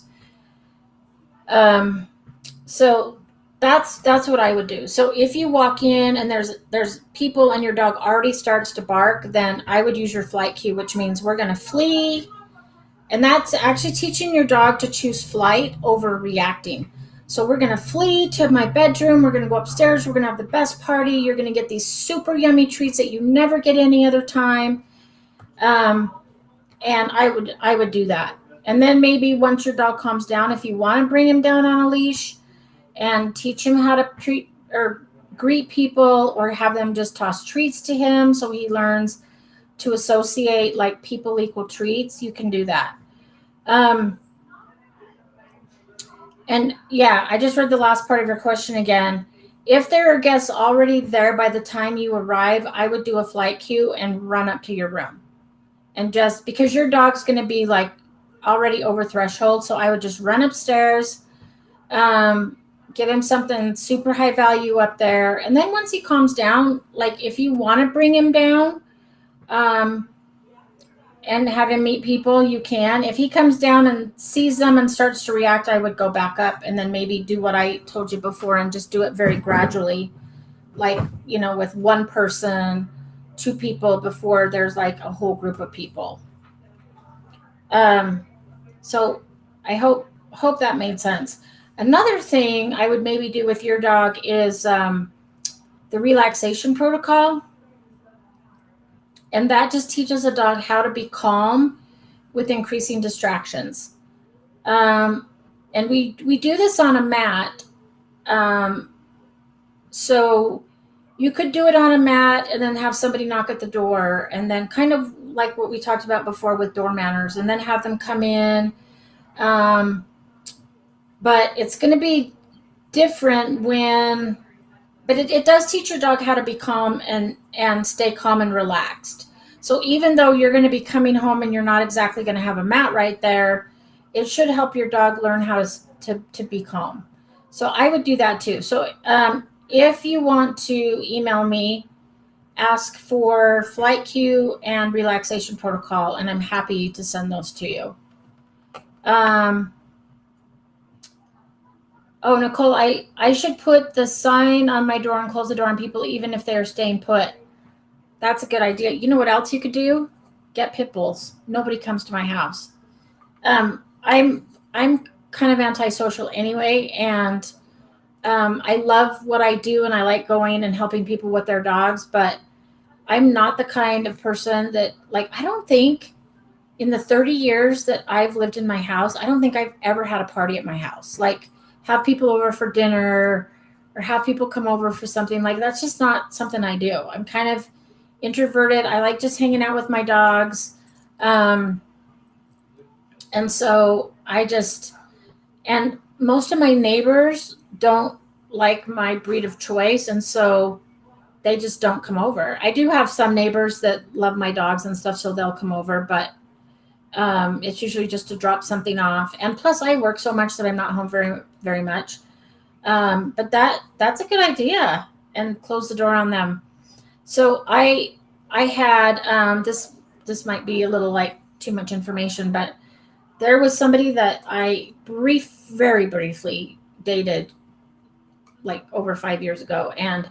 So that's what I would do. So if you walk in and there's people and your dog already starts to bark, then I would use your flight cue, which means we're going to flee. And that's actually teaching your dog to choose flight over reacting. So we're going to flee to my bedroom. We're going to go upstairs. We're going to have the best party. You're going to get these super yummy treats that you never get any other time. And I would do that. And then maybe once your dog calms down, if you want to bring him down on a leash and teach him how to treat or greet people, or have them just toss treats to him so he learns to associate like people equal treats, you can do that. And yeah, I just read the last part of your question again. If there are guests already there by the time you arrive, I would do a flight queue and run up to your room. And just because your dog's going to be like already over threshold, so I would just run upstairs, give him something super high value up there. And then once he calms down, like if you want to bring him down, and have him meet people, you can. If he comes down and sees them and starts to react, I would go back up and then maybe do what I told you before and just do it very gradually, like, with one person, two people, before there's like a whole group of people. So I hope that made sense. Another thing I would maybe do with your dog is the relaxation protocol. And that just teaches a dog how to be calm with increasing distractions. And we do this on a mat. So you could do it on a mat and then have somebody knock at the door, and then kind of like what we talked about before with door manners, and then have them come in. But it's going to be different but it does teach your dog how to be calm and stay calm and relaxed. So even though you're going to be coming home and you're not exactly going to have a mat right there, it should help your dog learn how to be calm. So I would do that too. So if you want to email me, ask for flight queue and relaxation protocol, and I'm happy to send those to you. Oh, Nicole, I should put the sign on my door and close the door on people even if they're staying put. That's a good idea. You know what else you could do? Get pit bulls. Nobody comes to my house. I'm kind of antisocial anyway, and I love what I do, and I like going and helping people with their dogs, but I'm not the kind of person that, like, I don't think in the 30 years that I've lived in my house, I don't think I've ever had a party at my house. Like, have people over for dinner or have people come over for something. Like, that's just not something I do. I'm kind of introverted. I like just hanging out with my dogs. And so and most of my neighbors don't like my breed of choice. And so they just don't come over. I do have some neighbors that love my dogs and stuff, so they'll come over, but it's usually just to drop something off. And plus I work so much that I'm not home very, very much. But that's a good idea, and close the door on them. So I had, this might be a little like too much information, but there was somebody that I very briefly dated like over 5 years ago. And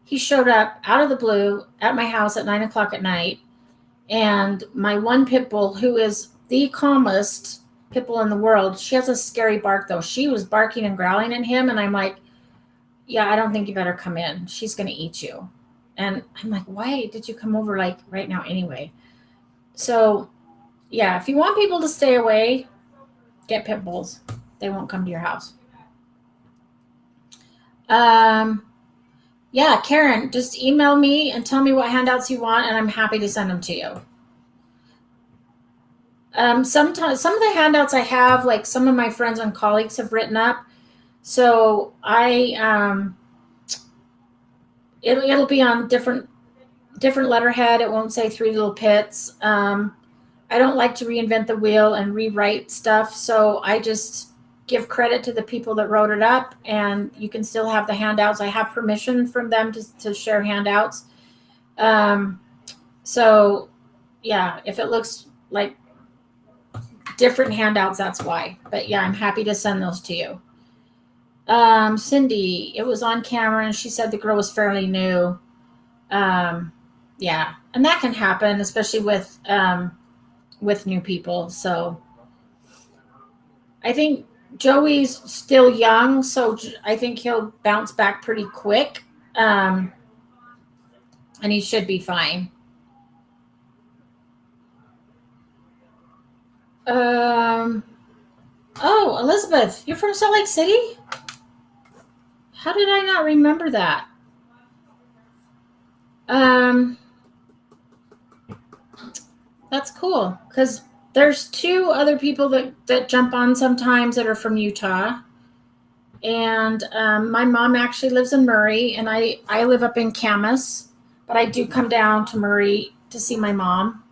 he showed up out of the blue at my house at 9:00 at night. And my one pit bull, who is the calmest pit bull in the world, she has a scary bark though. She was barking and growling at him. And I'm like, yeah, I don't think you better come in. She's going to eat you. And I'm like, why did you come over like right now anyway? So yeah, if you want people to stay away, get pit bulls. They won't come to your house. Yeah, Karen, just email me and tell me what handouts you want, and I'm happy to send them to you. Sometimes some of the handouts I have, like some of my friends and colleagues have written up. So it'll be on different letterhead. It won't say 3 little pits. I don't like to reinvent the wheel and rewrite stuff, so I just give credit to the people that wrote it up, and you can still have the handouts. I have permission from them to share handouts. So yeah, if it looks like different handouts, that's why. But yeah, I'm happy to send those to you. Cindy, it was on camera and she said the girl was fairly new. Yeah, and that can happen, especially with new people. So I think Joey's still young, so I think he'll bounce back pretty quick. Um, and he should be fine. Um, oh, Elizabeth, you're from Salt Lake City? How did I not remember that? Um, that's cool because there's two other people that jump on sometimes that are from Utah. And my mom actually lives in Murray, and I live up in Camas, but I do come down to Murray to see my mom.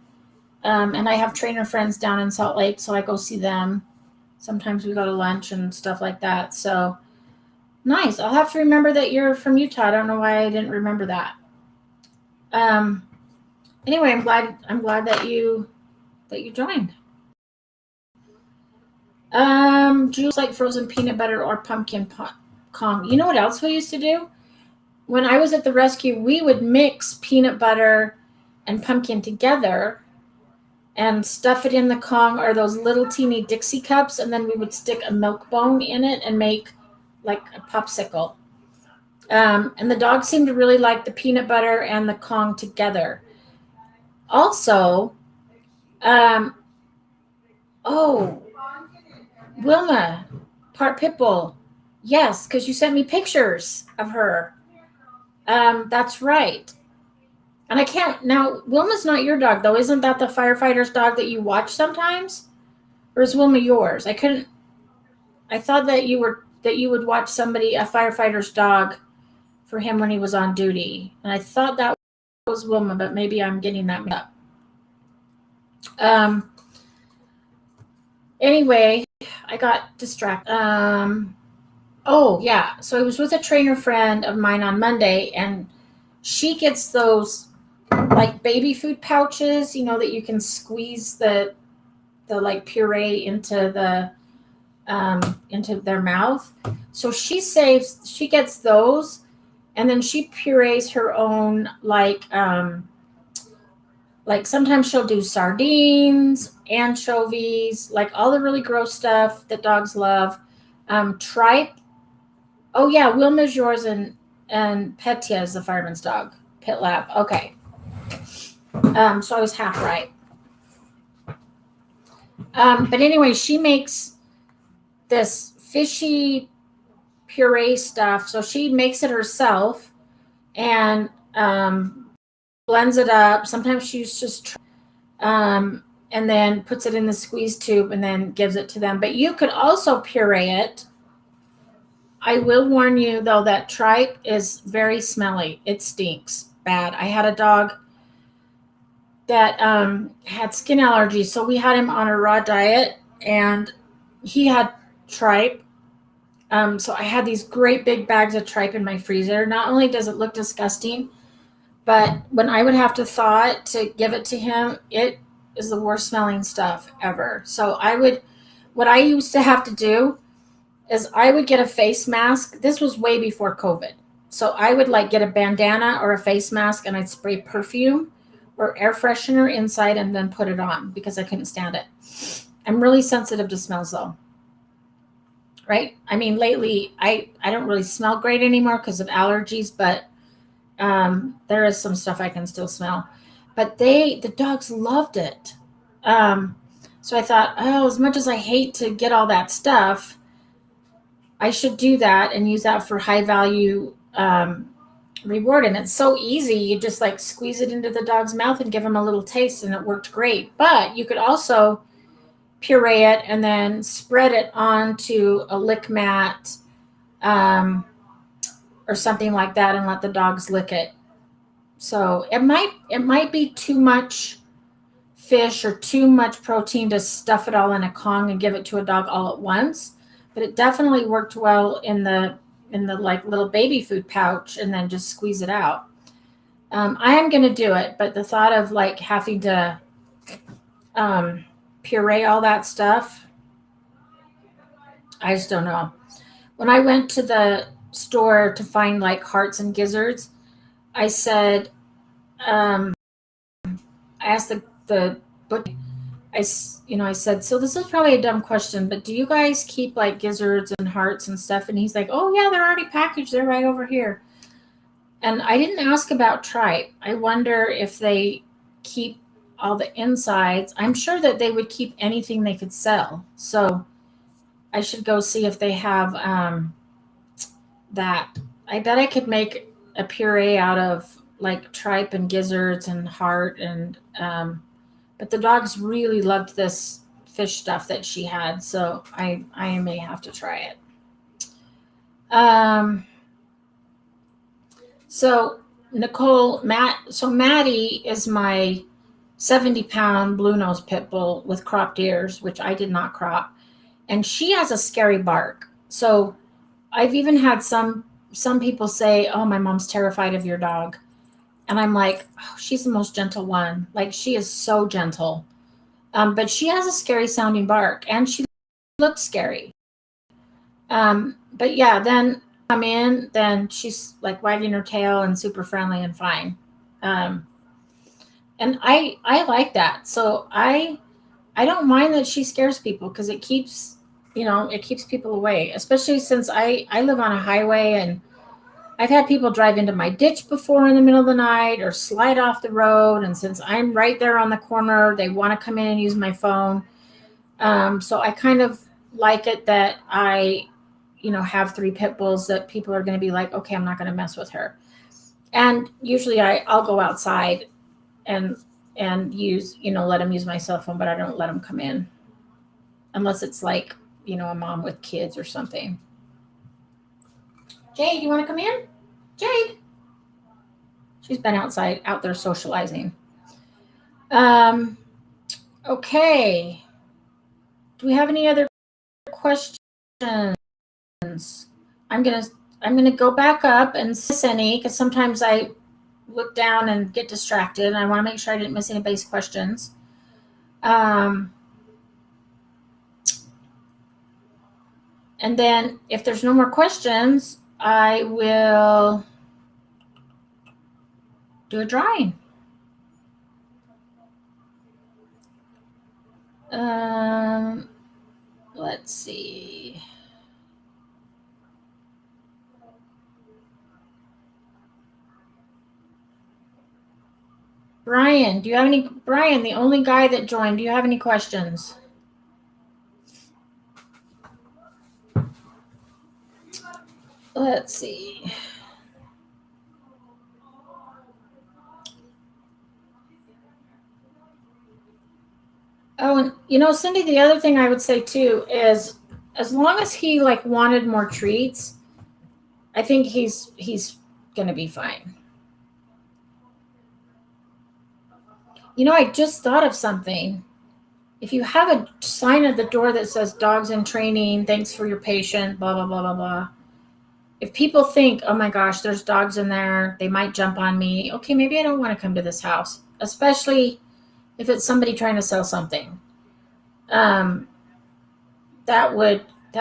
And I have trainer friends down in Salt Lake, so I go see them. Sometimes we go to lunch and stuff like that. So nice. I'll have to remember that you're from Utah. I don't know why I didn't remember that. Um, anyway, I'm glad that you joined. Jules like frozen peanut butter or pumpkin Kong. You know what else we used to do? When I was at the rescue, we would mix peanut butter and pumpkin together and stuff it in the Kong or those little teeny Dixie cups, and then we would stick a milk bone in it and make like a popsicle. And the dog seemed to really like the peanut butter and the Kong together. Also, um, oh, Wilma, part pit bull. Yes, because you sent me pictures of her. That's right. And I can't now. Wilma's not your dog though, isn't that the firefighter's dog that you watch sometimes, or is Wilma yours? I couldn't. I thought that you would watch a firefighter's dog for him when he was on duty, and I thought that was Wilma, but maybe I'm getting that mixed up. Um. Anyway, I got distracted. Oh yeah, so I was with a trainer friend of mine on Monday, and she gets those like baby food pouches, that you can squeeze the like puree into their mouth. So she gets those, and then she purees her own like sometimes she'll do sardines, anchovies, like all the really gross stuff that dogs love. Tripe. Oh yeah, Wilma's yours, and Petya is the fireman's dog. Pit Lab. Okay. So I was half right. But anyway, she makes this fishy puree stuff. So she makes it herself and blends it up. Sometimes she's just and then puts it in the squeeze tube and then gives it to them. But you could also puree it. I will warn you though that tripe is very smelly. It stinks bad. I had a dog that had skin allergies, so we had him on a raw diet, and he had tripe. So I had these great big bags of tripe in my freezer. Not only does it look disgusting, but when I would have to thaw it to give it to him, it is the worst smelling stuff ever. So what I used to have to do is I would get a face mask. This was way before COVID. So I would like get a bandana or a face mask, and I'd spray perfume or air freshener inside and then put it on because I couldn't stand it. I'm really sensitive to smells though. Right? I mean, lately I don't really smell great anymore because of allergies, but there is some stuff I can still smell. But the dogs loved it. So I thought, oh, as much as I hate to get all that stuff, I should do that and use that for high value reward. And it's so easy. You just like squeeze it into the dog's mouth and give him a little taste, and it worked great. But you could also puree it and then spread it onto a lick mat or something like that and let the dogs lick it. So it might be too much fish or too much protein to stuff it all in a Kong and give it to a dog all at once, but it definitely worked well in the like little baby food pouch and then just squeeze it out. I am going to do it, but the thought of like having to puree all that stuff, I just don't know. When I went to the store to find like hearts and gizzards, I said, I asked the butcher, I said, so this is probably a dumb question, but do you guys keep like gizzards and hearts and stuff? And he's like, oh yeah, they're already packaged. They're right over here. And I didn't ask about tripe. I wonder if they keep all the insides. I'm sure that they would keep anything they could sell. So I should go see if they have that. I bet I could make a puree out of like tripe and gizzards and heart and but the dogs really loved this fish stuff that she had, so I may have to try it. So Maddie is my 70-pound blue nose pit bull with cropped ears, which I did not crop, and she has a scary bark. So I've even had some people say, "Oh, my mom's terrified of your dog," and I'm like, "Oh, she's the most gentle one. Like she is so gentle." But she has a scary sounding bark and she looks scary. But yeah, then come in, then she's like wagging her tail and super friendly and fine. Um, and I like that. So I don't mind that she scares people because it keeps, it keeps people away, especially since I live on a highway and I've had people drive into my ditch before in the middle of the night or slide off the road. And since I'm right there on the corner, they want to come in and use my phone. So I kind of like it that I, have three pit bulls that people are going to be like, okay, I'm not going to mess with her. And usually I'll go outside and use, let them use my cell phone, but I don't let them come in unless it's like, a mom with kids or something. Jade, you want to come in? Jade. She's been out there socializing. Okay. Do we have any other questions? I'm gonna go back up and miss any because sometimes I look down and get distracted, and I want to make sure I didn't miss any base questions. And then if there's no more questions, I will do a drawing. Let's see. Brian, Brian, the only guy that joined, do you have any questions? Let's see. Oh, and Cindy, the other thing I would say too is as long as he like wanted more treats, I think he's gonna be fine. I just thought of something. If you have a sign at the door that says dogs in training, thanks for your patient, blah, blah, blah, blah, blah. If people think, oh my gosh, there's dogs in there, they might jump on me. Okay, maybe I don't want to come to this house, especially if it's somebody trying to sell something. That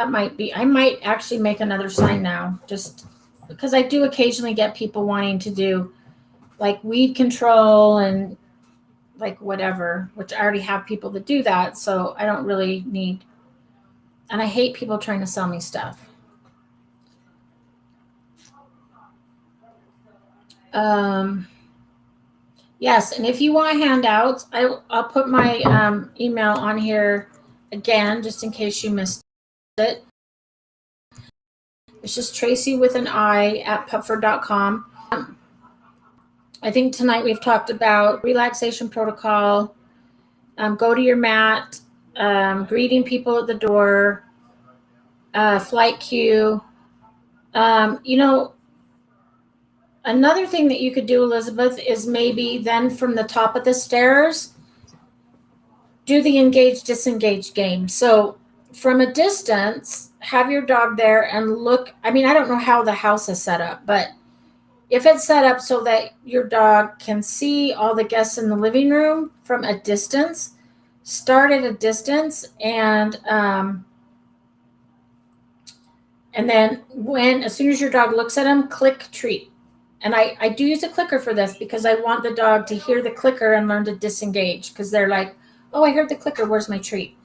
might be, I might actually make another sign now, just because I do occasionally get people wanting to do like weed control and like whatever, which I already have people that do that. So I don't really need, and I hate people trying to sell me stuff. Yes, and if you want handouts, I'll put my email on here again, just in case you missed it. It's just Tracy with an I at pupford.com. I think tonight we've talked about relaxation protocol, go to your mat, greeting people at the door, flight cue. Another thing that you could do, Elizabeth, is maybe then from the top of the stairs, do the engage disengage game. So from a distance, have your dog there and look. I mean, I don't know how the house is set up, but if it's set up so that your dog can see all the guests in the living room from a distance, start at a distance and then as soon as your dog looks at them, click treat. And I do use a clicker for this because I want the dog to hear the clicker and learn to disengage because they're like, oh, I heard the clicker. Where's my treat?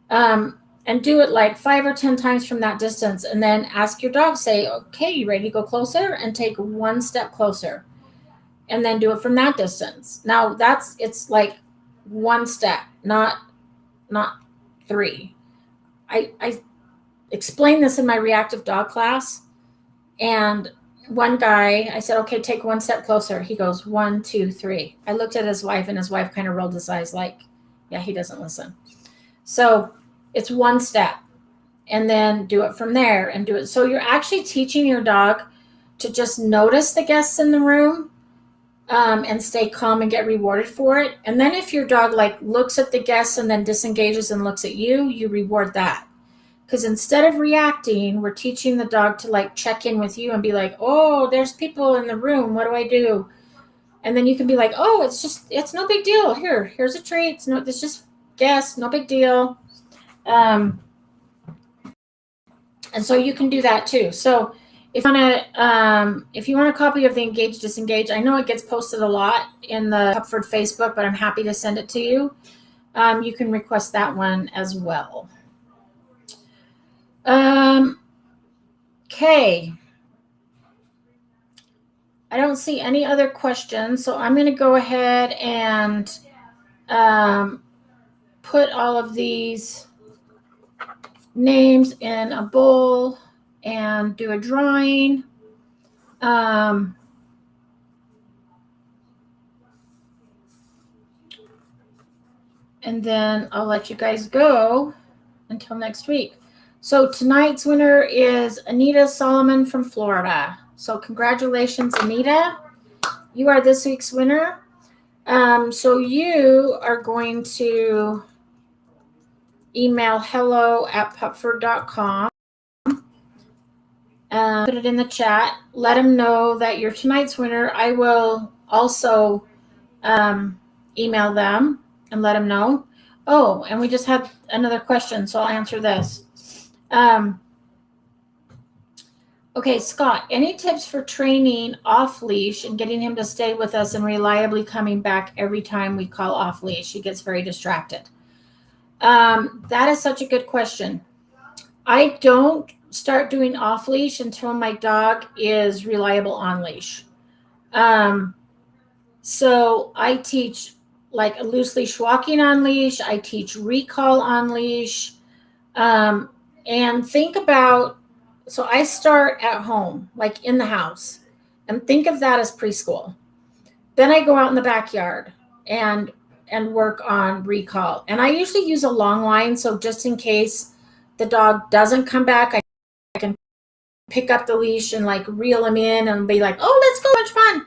And do it like 5 or 10 times from that distance. And then ask your dog, say, okay, you ready to go closer? And take one step closer. And then do it from that distance. Now it's like one step, not 3. I explained this in my reactive dog class. And one guy, I said, okay, take one step closer. He goes, 1, 2, 3. I looked at his wife, and his wife kind of rolled his eyes like, yeah, he doesn't listen. So it's one step, and then do it from there and do it. So you're actually teaching your dog to just notice the guests in the room, and stay calm and get rewarded for it. And then if your dog like looks at the guests and then disengages and looks at you, you reward that. Because instead of reacting, we're teaching the dog to like check in with you and be like, oh, there's people in the room. What do I do? And then you can be like, oh, it's no big deal. Here's a treat. It's just guests, no big deal. And so you can do that too. So if you want a copy of the Engage Disengage, I know it gets posted a lot in the Pupford Facebook, but I'm happy to send it to you. You can request that one as well. Okay. I don't see any other questions, so I'm going to go ahead and put all of these names in a bowl and do a drawing. And then I'll let you guys go until next week. So tonight's winner is Anita Solomon from Florida. So congratulations, Anita. You are this week's winner. So you are going to email hello@pupford.com. Put it in the chat. Let them know that you're tonight's winner. I will also email them and let them know. Oh, and we just had another question, so I'll answer this. Okay, Scott, any tips for training off leash and getting him to stay with us and reliably coming back every time we call off leash? He gets very distracted. That is such a good question. I don't start doing off leash until my dog is reliable on leash. So I teach like a loose leash walking on leash. I teach recall on leash. And think about, so I start at home, like in the house, and think of that as preschool. Then I go out in the backyard and work on recall. And I usually use a long line. So just in case the dog doesn't come back, I can pick up the leash and like reel him in and be like, oh, let's go, much fun.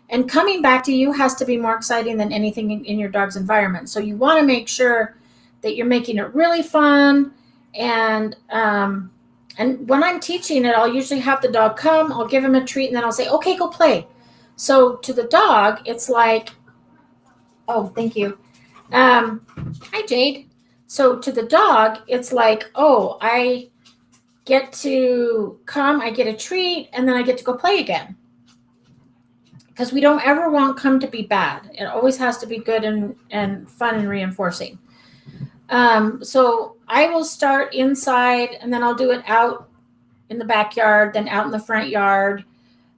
And coming back to you has to be more exciting than anything in your dog's environment. So you want to make sure that you're making it really fun. And when I'm teaching it, I'll usually have the dog come, I'll give him a treat, and then I'll say, okay, go play. So to the dog, it's like, oh, thank you. Hi, Jade. So to the dog, it's like, oh, I get to come, I get a treat, and then I get to go play again. Because we don't ever want come to be bad. It always has to be good and fun and reinforcing. So I will start inside, and then I'll do it out in the backyard, then out in the front yard.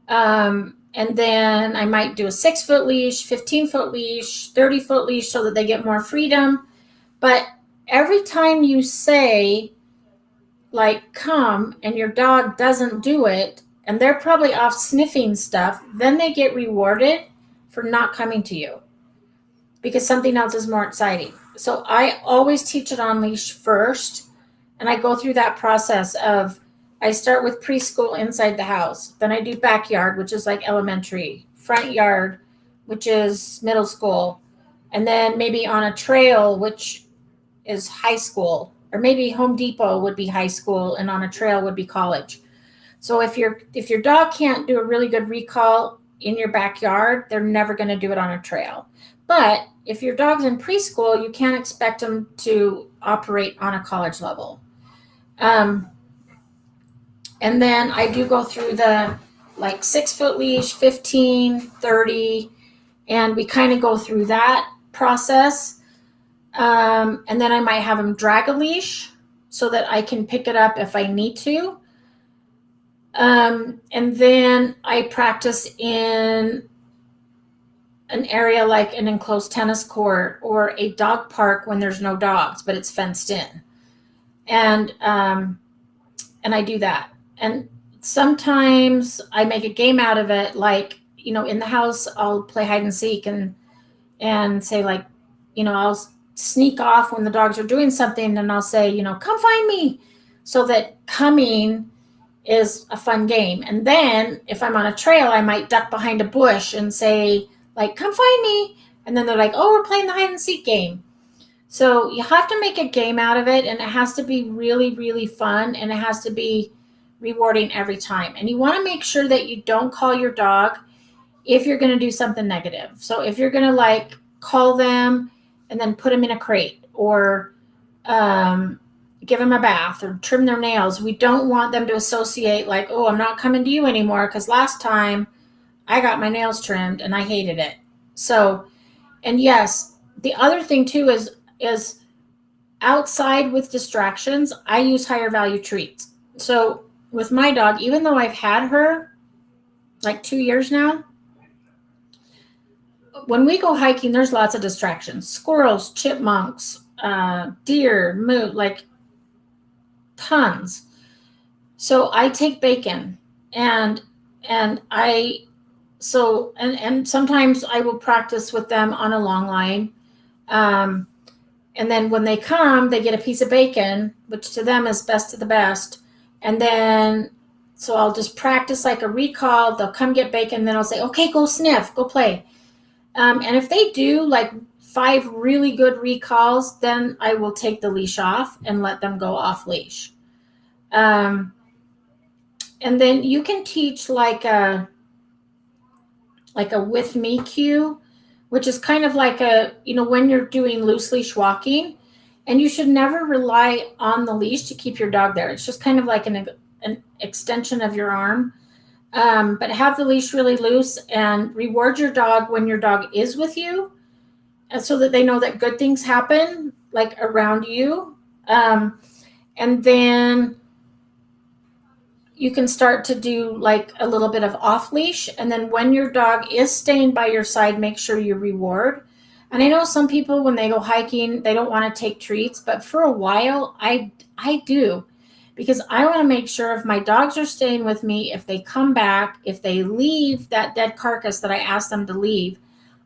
And then I might do a 6-foot leash, 15-foot leash, 30-foot leash so that they get more freedom. But every time you say, like, come, and your dog doesn't do it, and they're probably off sniffing stuff, then they get rewarded for not coming to you because something else is more exciting. So I always teach it on leash first, and I go through that process of, I start with preschool inside the house. Then I do backyard, which is like elementary, front yard, which is middle school, and then maybe on a trail, which is high school, or maybe Home Depot would be high school, and on a trail would be college. So if your dog can't do a really good recall in your backyard, they're never going to do it on a trail. But if your dog's in preschool, you can't expect them to operate on a college level. And then I do go through the like 6-foot leash, 15, 30, and we kind of go through that process. And then I might have him drag a leash so that I can pick it up if I need to. And then I practice in an area like an enclosed tennis court or a dog park when there's no dogs, but it's fenced in. And I do that. And sometimes I make a game out of it, like, in the house, I'll play hide and seek and say, like, I'll sneak off when the dogs are doing something, and I'll say, come find me, so that coming is a fun game. And then if I'm on a trail, I might duck behind a bush and say, like, come find me. And then they're like, oh, we're playing the hide and seek game. So you have to make a game out of it, and it has to be really, really fun, and it has to be rewarding every time. And you want to make sure that you don't call your dog if you're going to do something negative. So if you're going to, like, call them and then put them in a crate, or give them a bath, or trim their nails, we don't want them to associate, like, oh, I'm not coming to you anymore because last time I got my nails trimmed and I hated it. So, and yes, the other thing too is outside with distractions, I use higher value treats. So with my dog, even though I've had her like 2 years now, when we go hiking, there's lots of distractions: squirrels, chipmunks, deer, moose, like tons. So I take bacon, and I so and sometimes I will practice with them on a long line. And then when they come, they get a piece of bacon, which to them is best of the best. And then, so I'll just practice like a recall. They'll come get bacon. Then I'll say, okay, go sniff, go play. And if they do like 5 really good recalls, then I will take the leash off and let them go off leash. And then you can teach like a with me cue, which is kind of like when you're doing loose leash walking, and you should never rely on the leash to keep your dog there. It's just kind of like an extension of your arm. But have the leash really loose and reward your dog when your dog is with you, and so that they know that good things happen like around you. And then you can start to do like a little bit of off leash. And then when your dog is staying by your side, make sure you reward. And I know some people, when they go hiking, they don't want to take treats, but for a while I do, because I want to make sure if my dogs are staying with me, if they come back, if they leave that dead carcass that I asked them to leave,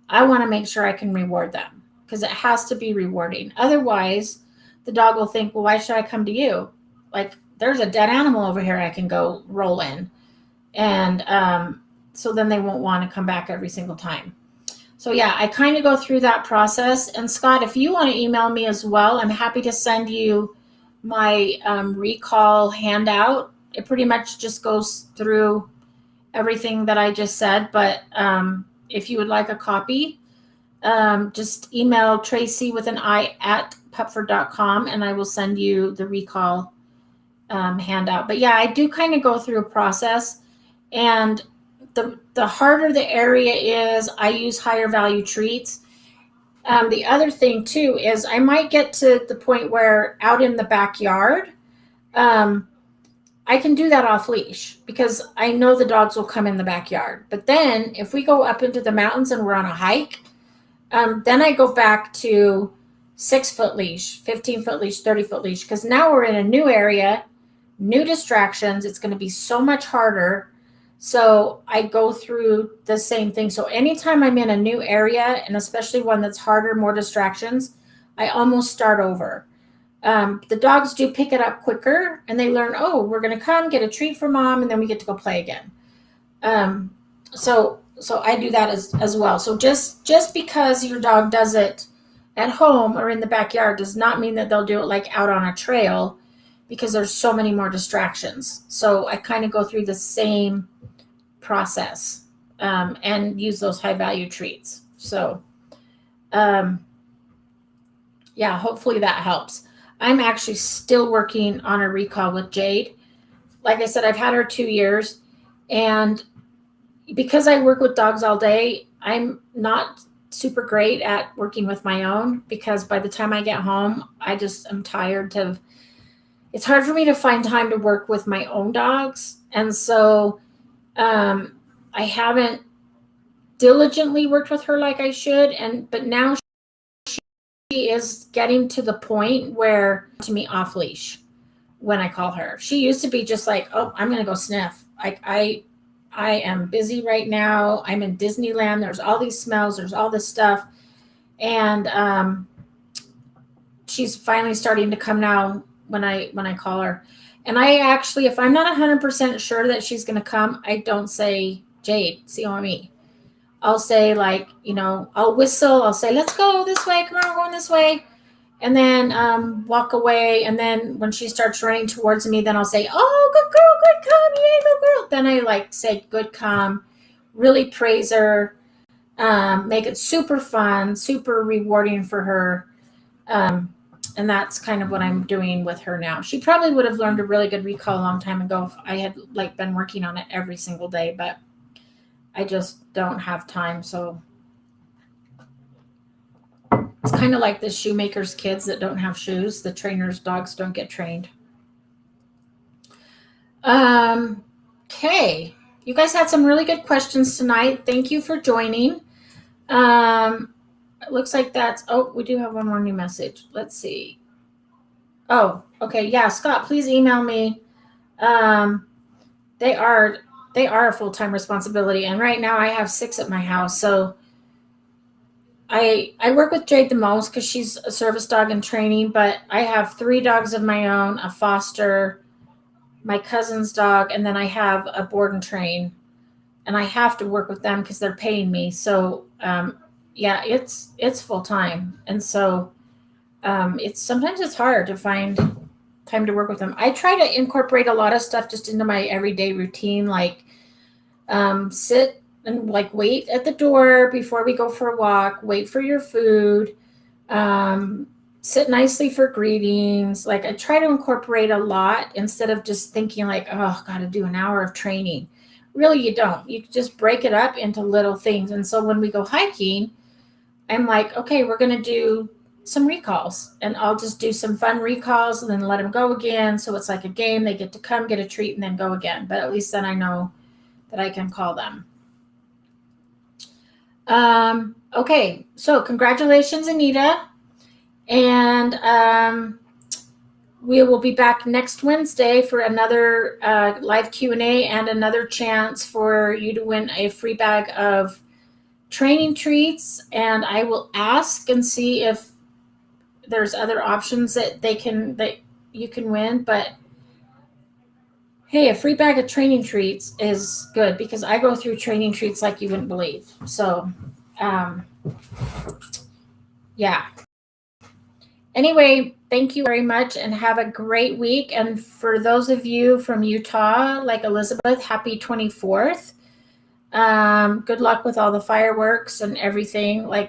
I want to make sure I can reward them, because it has to be rewarding. Otherwise, the dog will think, well, why should I come to you? Like, there's a dead animal over here I can go roll in. And so then they won't want to come back every single time. So yeah, I kind of go through that process. And Scott, if you want to email me as well, I'm happy to send you my recall handout. It pretty much just goes through everything that I just said. But if you would like a copy, just email Tracy with an I at pupford.com, and I will send you the recall handout. But yeah, I do kind of go through a process, and the harder the area is, I use higher value treats. The other thing too is I might get to the point where out in the backyard, I can do that off leash because I know the dogs will come in the backyard. But then if we go up into the mountains and we're on a hike, then I go back to 6-foot leash, 15-foot leash, 30-foot leash, because now we're in a new area, new distractions. It's going to be so much harder. So I go through the same thing. So anytime I'm in a new area, and especially one that's harder, more distractions, I almost start over. The dogs do pick it up quicker, and they learn, oh, we're going to come get a treat for mom, and then we get to go play again. So I do that as well. So just because your dog does it at home or in the backyard does not mean that they'll do it like out on a trail, because there's so many more distractions. So I kind of go through the same process and use those high value treats. So yeah, hopefully that helps. I'm actually still working on a recall with Jade. Like I said, I've had her 2 years, and because I work with dogs all day, I'm not super great at working with my own, because by the time I get home, I just am tired of. It's hard for me to find time to work with my own dogs, and so I haven't diligently worked with her like I should. But now she is getting to the point where to me off leash when I call her. She used to be just like, oh, I'm gonna go sniff. I am busy right now. I'm in Disneyland. There's all these smells. There's all this stuff, and she's finally starting to come now when I call her. And I actually, if I'm not 100% sure that she's going to come, I don't say, Jade, COME. I'll say, like, I'll whistle. I'll say, let's go this way. Come on, we're going this way. And then walk away. And then when she starts running towards me, then I'll say, oh, good girl, good come, yay, good girl. Then I say, good come, really praise her, make it super fun, super rewarding for her. And that's kind of what I'm doing with her now. She probably would have learned a really good recall a long time ago if I had been working on it every single day, but I just don't have time. So it's kind of like the shoemaker's kids that don't have shoes. The trainer's dogs don't get trained. Okay. You guys had some really good questions tonight. Thank you for joining. It looks like we do have one more new message. Let's see. Oh, okay. Yeah, Scott, please email me. They are a full-time responsibility. And right now I have 6 at my house. So I work with Jade the most because she's a service dog in training, but I have 3 dogs of my own, a foster, my cousin's dog, and then I have a board and train. And I have to work with them because they're paying me. So, yeah, it's full time. And so sometimes it's hard to find time to work with them. I try to incorporate a lot of stuff just into my everyday routine, like sit and wait at the door before we go for a walk, wait for your food, sit nicely for greetings. I try to incorporate a lot instead of just thinking oh, got to do an hour of training. Really, you don't. You just break it up into little things. And so when we go hiking, I'm like, okay, we're going to do some recalls, and I'll just do some fun recalls and then let them go again. So it's like a game. They get to come, get a treat, and then go again. But at least then I know that I can call them. Okay. So congratulations, Anita. And we will be back next Wednesday for another live Q&A and another chance for you to win a free bag of training treats. And I will ask and see if there's other options that you can win. But hey, a free bag of training treats is good because I go through training treats like you wouldn't believe. So, yeah. Anyway, thank you very much and have a great week. And for those of you from Utah, like Elizabeth, happy 24th. Good luck with all the fireworks and everything. I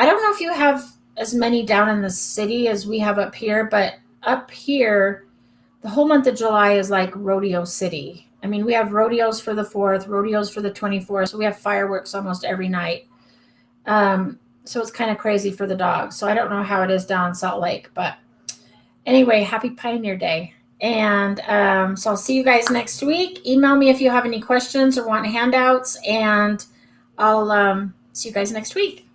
don't know if you have as many down in the city as we have up here, but up here, the whole month of July is like rodeo city. I mean, we have rodeos for the 4th, rodeos for the 24th. So we have fireworks almost every night. So it's kind of crazy for the dogs. So I don't know how it is down in Salt Lake, but anyway, happy Pioneer Day. And so I'll see you guys next week. Email me if you have any questions or want handouts, and I'll see you guys next week.